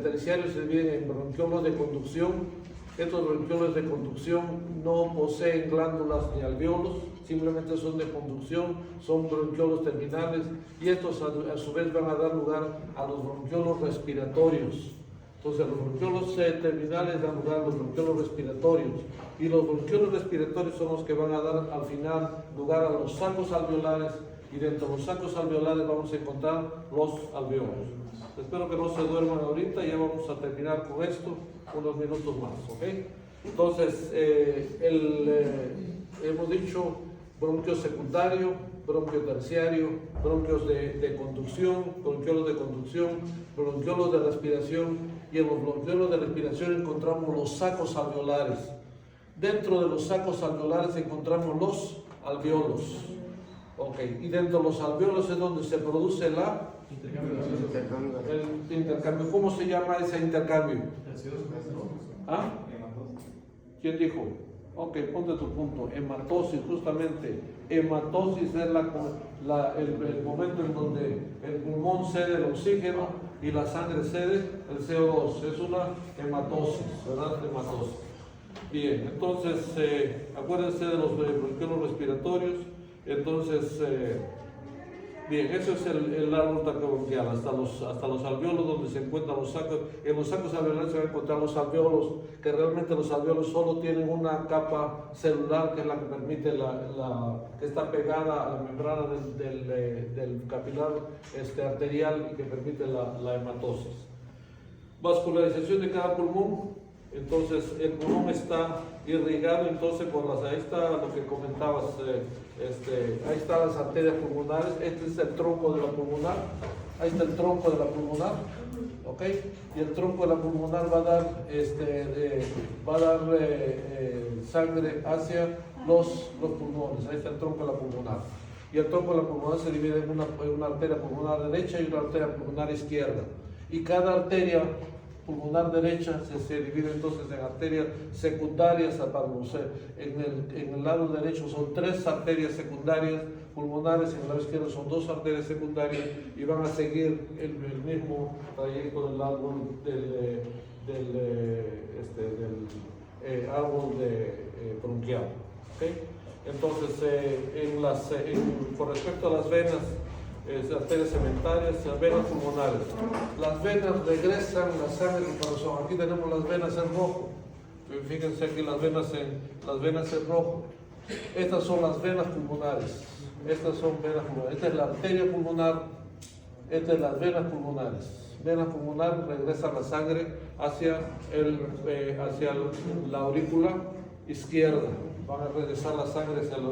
terciarios se dividen en bronquiolos de conducción. Estos bronquiolos de conducción no poseen glándulas ni alveolos, simplemente son de conducción, son bronquiolos terminales, y estos a su vez van a dar lugar a los bronquiolos respiratorios. Entonces los bronquiolos terminales dan lugar a los bronquiolos respiratorios, y los bronquiolos respiratorios son los que van a dar al final lugar a los sacos alveolares, y dentro de los sacos alveolares vamos a encontrar los alveolos. Espero que no se duerman ahorita, ya vamos a terminar con esto unos minutos más, ¿ok? Entonces, hemos dicho bronquio secundario, bronquio terciario, bronquios de conducción, bronquiolos de conducción, bronquiolos de respiración, y en los bronquiolos de respiración encontramos los sacos alveolares. Dentro de los sacos alveolares encontramos los alveolos, ¿ok? Y dentro de los alveolos es donde se produce el intercambio. ¿Cómo se llama ese intercambio? ¿Ah? ¿Quién dijo? Ok, ponte tu punto. Hematosis, justamente. Hematosis es el momento en donde el pulmón cede el oxígeno y la sangre cede el CO2. Es una hematosis, ¿verdad? Hematosis. Bien, entonces, acuérdense de los bronquiolos respiratorios. Entonces, bien, eso es el árbol traqueobronquial, hasta los alveolos donde se encuentran los sacos. En los sacos alveolares se van a encontrar los alveolos, que realmente los alveolos solo tienen una capa celular, que es la que permite que está pegada a la membrana del capilar arterial y que permite la hematosis. Vascularización de cada pulmón. Entonces el pulmón está irrigado, entonces ahí está lo que comentabas, ahí están las arterias pulmonares, este es el tronco de la pulmonar, ahí está el tronco de la pulmonar, ¿ok? Y el tronco de la pulmonar va a dar, sangre hacia los pulmones, ahí está el tronco de la pulmonar. Y el tronco de la pulmonar se divide en una arteria pulmonar derecha y una arteria pulmonar izquierda. Y cada arteria pulmonar derecha se divide entonces en arterias secundarias. En el lado derecho son 3 arterias secundarias pulmonares, en el lado izquierdo son 2 arterias secundarias y van a seguir el mismo trayecto del árbol árbol bronquial. ¿Okay? Entonces, con respecto a las venas, arterias cementarias, las venas pulmonares. Las venas regresan la sangre al corazón. Aquí tenemos las venas en rojo. Fíjense aquí las venas en rojo. Estas son las venas pulmonares. Estas son venas pulmonares. Esta es la arteria pulmonar. Esta es las venas pulmonares. Venas pulmonar regresan la sangre hacia la aurícula izquierda. Van a regresar la sangre hacia la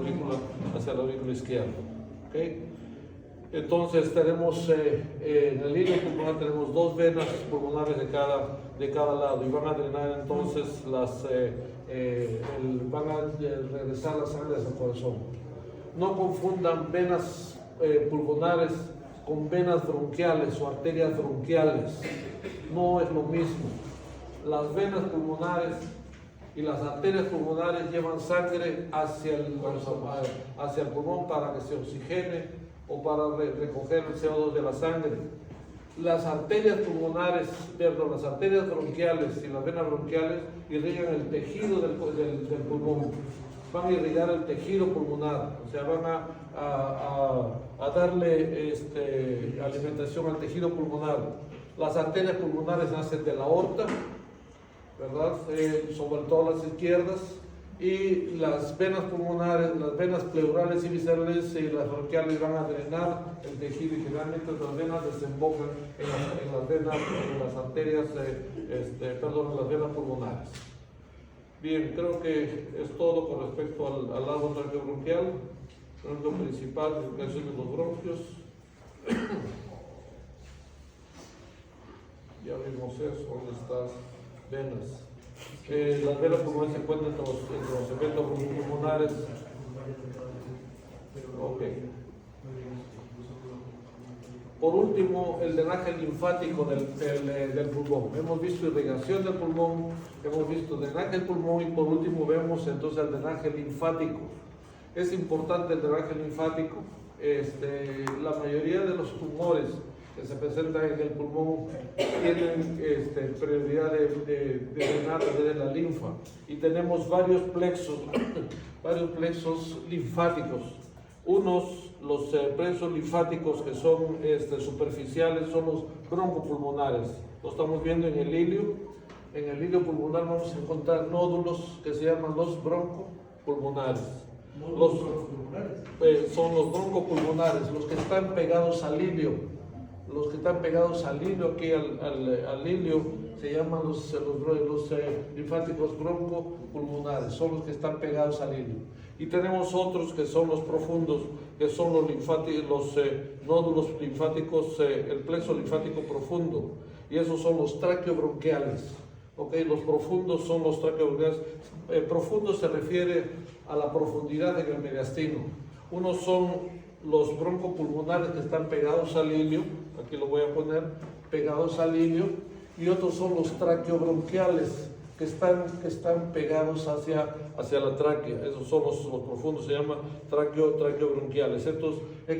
aurícula izquierda. ¿Okay? Entonces tenemos en el hilo pulmonar tenemos 2 venas pulmonares de cada lado y van a drenar entonces van a regresar la sangre hacia el corazón. No confundan venas pulmonares con venas bronquiales o arterias bronquiales. No es lo mismo. Las venas pulmonares y las arterias pulmonares llevan sangre hacia el pulmón para que se oxigene o para recoger el CO2 de la sangre. Las arterias pulmonares, las arterias bronquiales y las venas bronquiales irrigan el tejido del pulmón. Van a irrigar el tejido pulmonar, o sea, van a darle alimentación al tejido pulmonar. Las arterias pulmonares nacen de la aorta, ¿verdad? Sobre todo las izquierdas. Y las venas pulmonares, las venas pleurales y viscerales y las bronquiales van a drenar el tejido y generalmente las venas desembocan en las arterias, en las venas pulmonares. Bien, creo que es todo con respecto al árbol traqueobronquial. Lo principal es la irrigación de los bronquios. Ya vimos eso, ¿dónde están venas? Las venas pulmonares se encuentran entre los segmentos pulmonares. Okay. Por último, el drenaje linfático del pulmón. Hemos visto irrigación del pulmón, hemos visto drenaje del pulmón y por último vemos entonces el drenaje linfático. Es importante el drenaje linfático. La mayoría de los tumores que se presentan en el pulmón tienen prioridad de drenar desde la linfa y tenemos varios plexos linfáticos. Los plexos linfáticos que son superficiales son los broncopulmonares. Lo estamos viendo en el hilio. En el hilio pulmonar vamos a encontrar nódulos que se llaman los broncopulmonares. Son los broncopulmonares, los que están pegados al hilio. Los que están pegados al hilio, aquí al hilio, se llaman los linfáticos broncopulmonares, son los que están pegados al hilio. Y tenemos otros que son los profundos, que son los nódulos linfáticos, el plexo linfático profundo, y esos son los traqueobronquiales. Okay, los profundos son los traqueobronquiales. Profundo se refiere a la profundidad en el mediastino. Unos son los broncopulmonares que están pegados al hilio, aquí lo voy a poner, pegados al hilio, y otros son los traqueobronquiales que están pegados hacia la tráquea. Esos son los profundos, se llaman traqueobronquiales. Estos que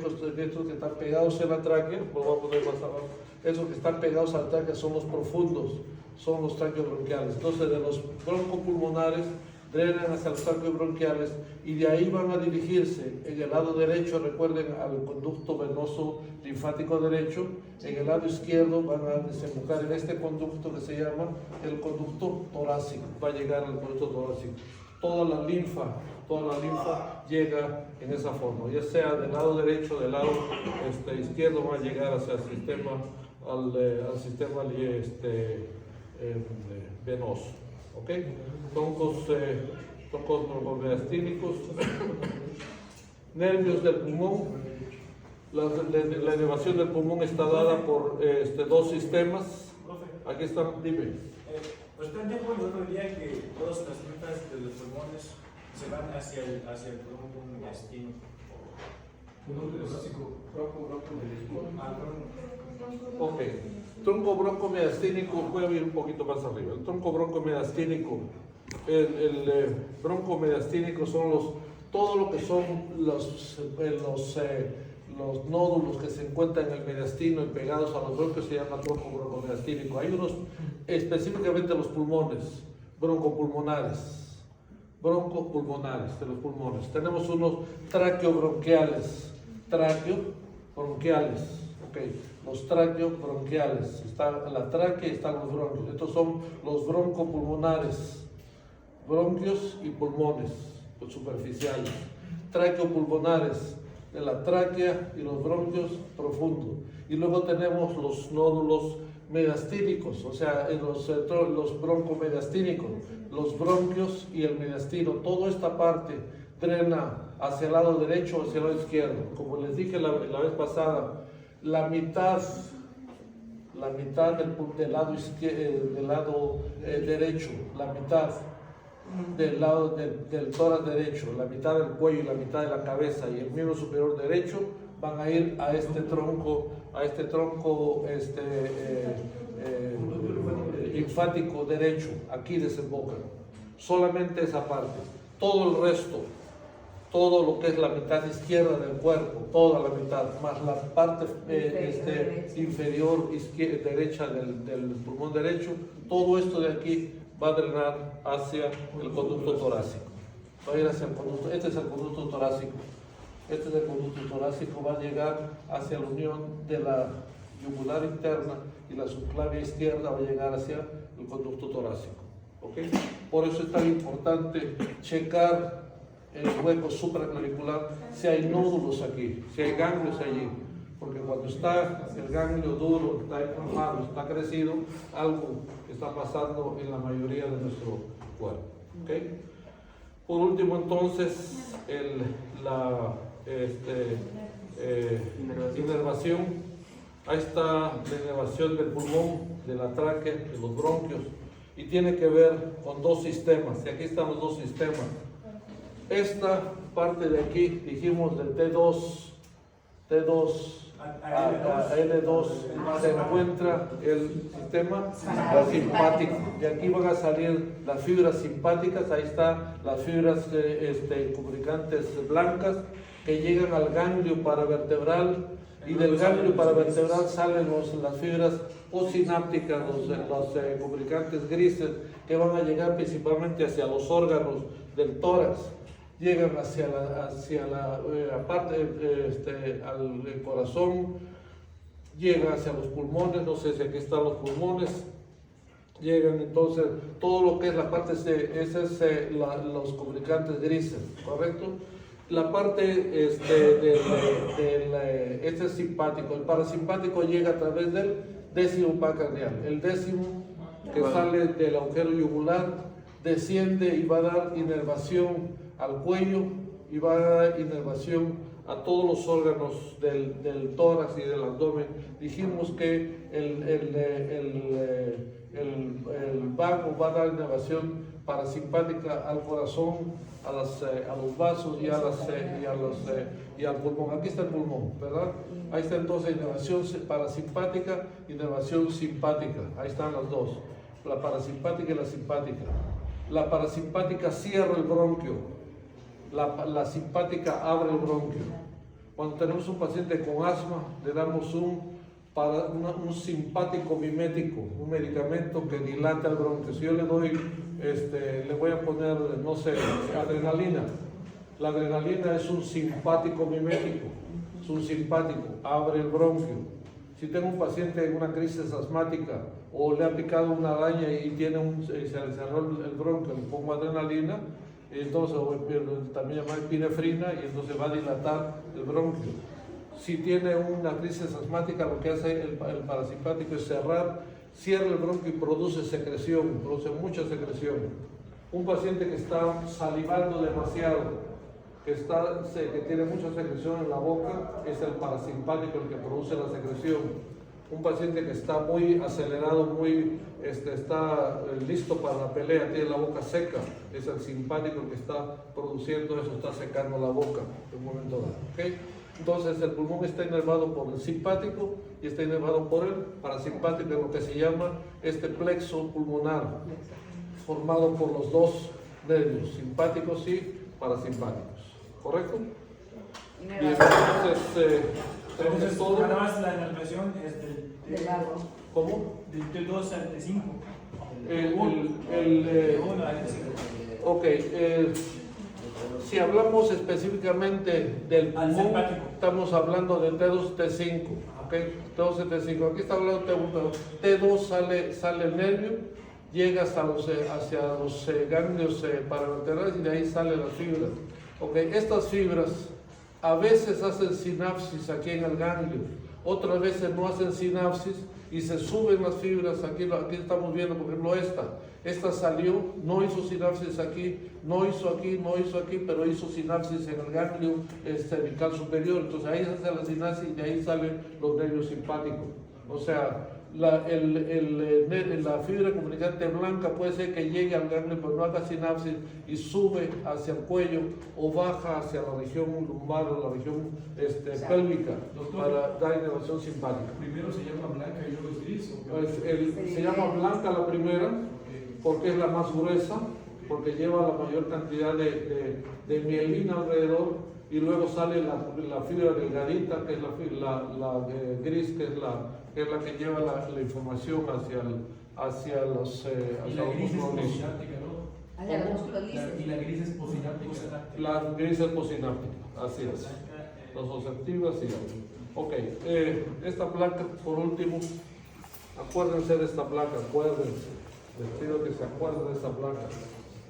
están pegados en la tráquea, lo voy a poner más abajo, esos que están pegados a la tráquea son los profundos. son los tráqueos bronquiales. Entonces, de los broncopulmonares drenan hacia los tráqueos bronquiales y de ahí van a dirigirse en el lado derecho, recuerden, al conducto venoso linfático derecho. En el lado izquierdo van a desembocar en este conducto que se llama el conducto torácico. Va a llegar al conducto torácico. Toda la linfa llega en esa forma, ya sea del lado derecho, del lado izquierdo, va a llegar hacia el sistema, al sistema venoso. ¿Ok? Troncos broncomegastínicos, nervios del pulmón. La elevación del pulmón está dada por dos sistemas. Aquí están, dime. Pues también dijo el otro día que todas las linfas de los pulmones se van hacia el broncomegastínico. Ok, tronco broncomegastínico, voy a ir un poquito más arriba. El tronco broncomegastínico, el broncomegastínico son todo lo que son los nódulos que se encuentran en el mediastino y pegados a los bronquios se llama tronco broncomegastínico. Hay unos, específicamente los pulmones, broncopulmonares de los pulmones. Tenemos unos traqueobronquiales, ok, los traqueobronquiales, está la tráquea y están los bronquios. Estos son los broncopulmonares, bronquios y pulmones superficiales. Traqueopulmonares de la tráquea y los bronquios profundos. Y luego tenemos los nódulos megastínicos, o sea, los broncomegastínicos, los bronquios y el mediastino. Toda esta parte drena hacia el lado derecho o hacia el lado izquierdo. Como les dije la vez pasada, la mitad del lado derecho, la mitad del lado del tórax derecho, la mitad del cuello y la mitad de la cabeza y el miembro superior derecho van a ir a este tronco linfático derecho. Aquí desembocan solamente esa parte. Todo el resto, todo lo que es la mitad izquierda del cuerpo, toda la mitad, más la parte inferior derecha del pulmón derecho, todo esto de aquí va a drenar hacia el conducto torácico. Va a ir hacia el conducto, este es el conducto torácico. Este es el conducto torácico, va a llegar hacia la unión de la yugular interna y la subclavia izquierda va a llegar hacia el conducto torácico. ¿Okay? Por eso es tan importante checar el hueco supraclavicular si hay nódulos aquí, si hay ganglios allí. Porque cuando está el ganglio duro, está inflamado, está crecido, algo está pasando en la mayoría de nuestro cuerpo. ¿Okay? Por último, entonces, la inervación. Ahí está la inervación del pulmón, de la tráquea, de los bronquios, y tiene que ver con dos sistemas. Y aquí están los dos sistemas. Esta parte de aquí, dijimos del T2 a L2 se encuentra el sistema simpático. De aquí van a salir las fibras simpáticas. Ahí están las fibras comunicantes blancas que llegan al ganglio paravertebral, y del ganglio paravertebral salen las fibras postsinápticas, los comunicantes grises, que van a llegar principalmente hacia los órganos del tórax. Llegan hacia la parte al corazón, llegan hacia los pulmones, no sé si aquí están los pulmones, llegan entonces todo lo que es la parte los comunicantes grises, ¿correcto? La parte este simpático, el parasimpático llega a través del décimo pancreal. El décimo que sale del agujero yugular desciende y va a dar inervación al cuello y va a dar inervación a todos los órganos del tórax y del abdomen. Dijimos que el vago va a dar inervación parasimpática al corazón, a los vasos y al pulmón. Aquí está el pulmón, ¿verdad? Ahí está entonces inervación parasimpática y inervación simpática. Ahí están las dos, la parasimpática y la simpática. La parasimpática cierra el bronquio, la simpática abre el bronquio. Cuando tenemos un paciente con asma, le damos un para un simpático mimético, un medicamento que dilata el bronquio. Si yo le doy, le voy a poner, no sé, adrenalina. La adrenalina es un simpático mimético, es un simpático, abre el bronquio. Si tengo un paciente en una crisis asmática o le ha picado una araña y tiene se le cerró el bronquio, le pongo adrenalina, entonces también llama epinefrina y entonces va a dilatar el bronquio. Si tiene una crisis asmática, lo que hace el parasimpático es cierra el bronquio y produce secreción, produce mucha secreción. Un paciente que está salivando demasiado, que tiene mucha secreción en la boca, es el parasimpático el que produce la secreción. Un paciente que está muy acelerado, está listo para la pelea, tiene la boca seca, es el simpático el que está produciendo eso, está secando la boca en un momento dado. ¿Okay? Entonces el pulmón está inervado por el simpático y está inervado por el parasimpático, en lo que se llama plexo pulmonar, formado por los dos nervios, simpáticos y parasimpáticos. ¿Correcto? Bien, entonces, Entonces, todo. nada más la inervación es Del lago. ¿Cómo? del 2 al 5. El 1 al 5. Ok, si hablamos específicamente del Al pulmón, simpático. estamos hablando de T2, T5, ok, T2 y T5, aquí está hablando de T1, T2 sale el nervio, llega hacia los ganglios paravertebrales y de ahí salen las fibras, ok, estas fibras a veces hacen sinapsis aquí en el ganglio, otras veces no hacen sinapsis y se suben las fibras, aquí estamos viendo por ejemplo esta salió, no hizo sinapsis aquí, no hizo aquí, pero hizo sinapsis en el ganglio cervical superior, entonces ahí se hace la sinapsis y de ahí salen los nervios simpáticos. O sea, la fibra comunicante blanca puede ser que llegue al ganglio pero no haga sinapsis y sube hacia el cuello o baja hacia la región lumbar o la región pélvica para dar inervación simpática. Primero se llama blanca y luego es gris. Se llama blanca la primera porque es la más gruesa, porque lleva la mayor cantidad de mielina alrededor y luego sale la fibra delgadita que es la gris, que es la que lleva la información hacia los Y la gris es músculos lisos. posináptica, ¿no? Hacia los músculos lisos. Y la gris es posináptica. La gris es posináptica, así es. Los oceptivas y ok, esta placa por último, acuérdense de esta placa, acuérdense. Les pido que se acuerden de esta placa.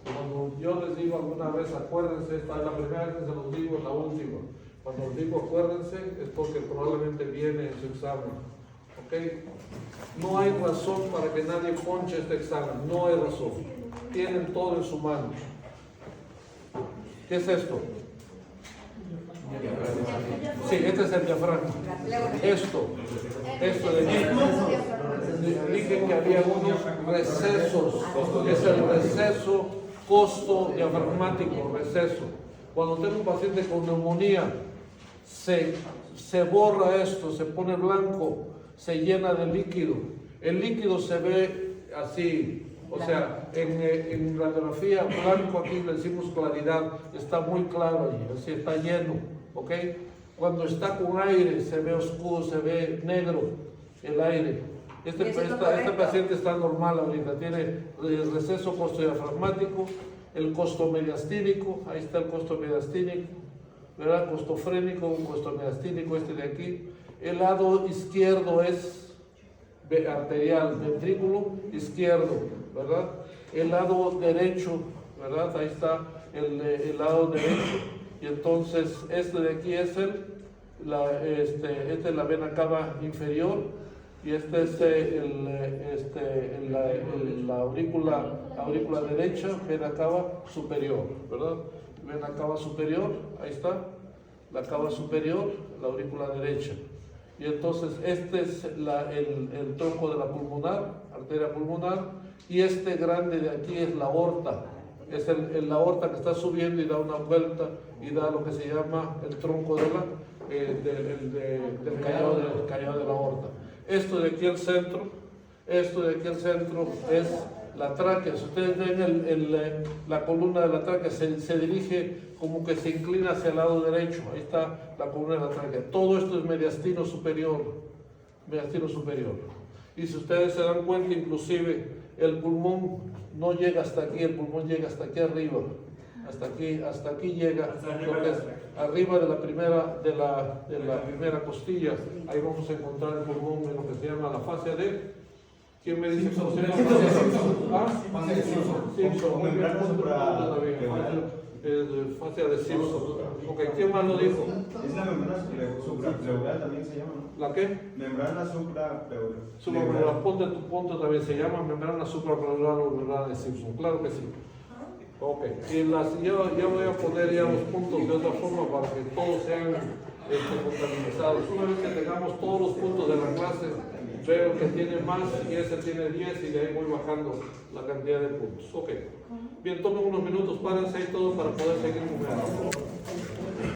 Cuando yo les digo alguna vez acuérdense, esta es la primera vez que se los digo, la última. Cuando les digo acuérdense es porque probablemente viene en su examen. ¿Ok? No hay razón para que nadie ponche este examen, no hay razón. Tienen todo en su mano. ¿Qué es esto? Sí, este es el diafragma. Esto de aquí. Dije que había unos recesos. Es el receso costo diafragmático, receso. Cuando tengo un paciente con neumonía, se borra esto, se pone blanco, se llena de líquido. El líquido se ve así. O sea, en radiografía, blanco aquí le decimos claridad, está muy claro allí, así está lleno, ¿ok? Cuando está con aire se ve oscuro, se ve negro el aire. Este paciente está normal ahorita, tiene el receso costodiafragmático, el costomediastínico, ahí está el costomediastínico, ¿verdad? Costofrénico, costomediastínico, este de aquí. El lado izquierdo es arterial, ventrículo izquierdo, ¿verdad? El lado derecho, ¿verdad? Ahí está el lado derecho. Y entonces este de aquí es esta es la vena cava inferior y este es la aurícula derecha, vena cava superior, ¿verdad? Vena cava superior, ahí está, la cava superior, la aurícula derecha. Y entonces este es el tronco de la pulmonar, arteria pulmonar, y este grande de aquí es la aorta. Es la aorta que está subiendo y da una vuelta y da lo que se llama el tronco del callado de la aorta. Esto de aquí al centro es la tráquea. Si ustedes ven la columna de la tráquea, se dirige como que se inclina hacia el lado derecho. Ahí está la columna de la tráquea. Todo esto es mediastino superior. mediastino superior. Y si ustedes se dan cuenta, inclusive el pulmón no llega hasta aquí, el pulmón llega hasta aquí arriba. Hasta aquí llega, lo que es arriba de la primera costilla. Ahí vamos a encontrar el pulmón en lo que se llama la fascia de. ¿Quién me dice cómo se llama? Simpson. Muy bien, fascia de Simpson. Ok, ¿quién más lo dijo? Es la membrana suprapleural también se llama, ¿no? ¿La qué? Membrana suprapleural. Suprapleural, ponte tu punto también, se llama membrana suprapleural o membrana de Simpson, claro que sí. Ok, y yo voy a poner ya los puntos de otra forma para que todos sean contabilizados. Una vez que tengamos todos los puntos de la clase, veo que tiene más y ese tiene 10 y de ahí voy bajando la cantidad de puntos. Ok, bien, tomen unos minutos, párense ahí todos para poder seguir jugando.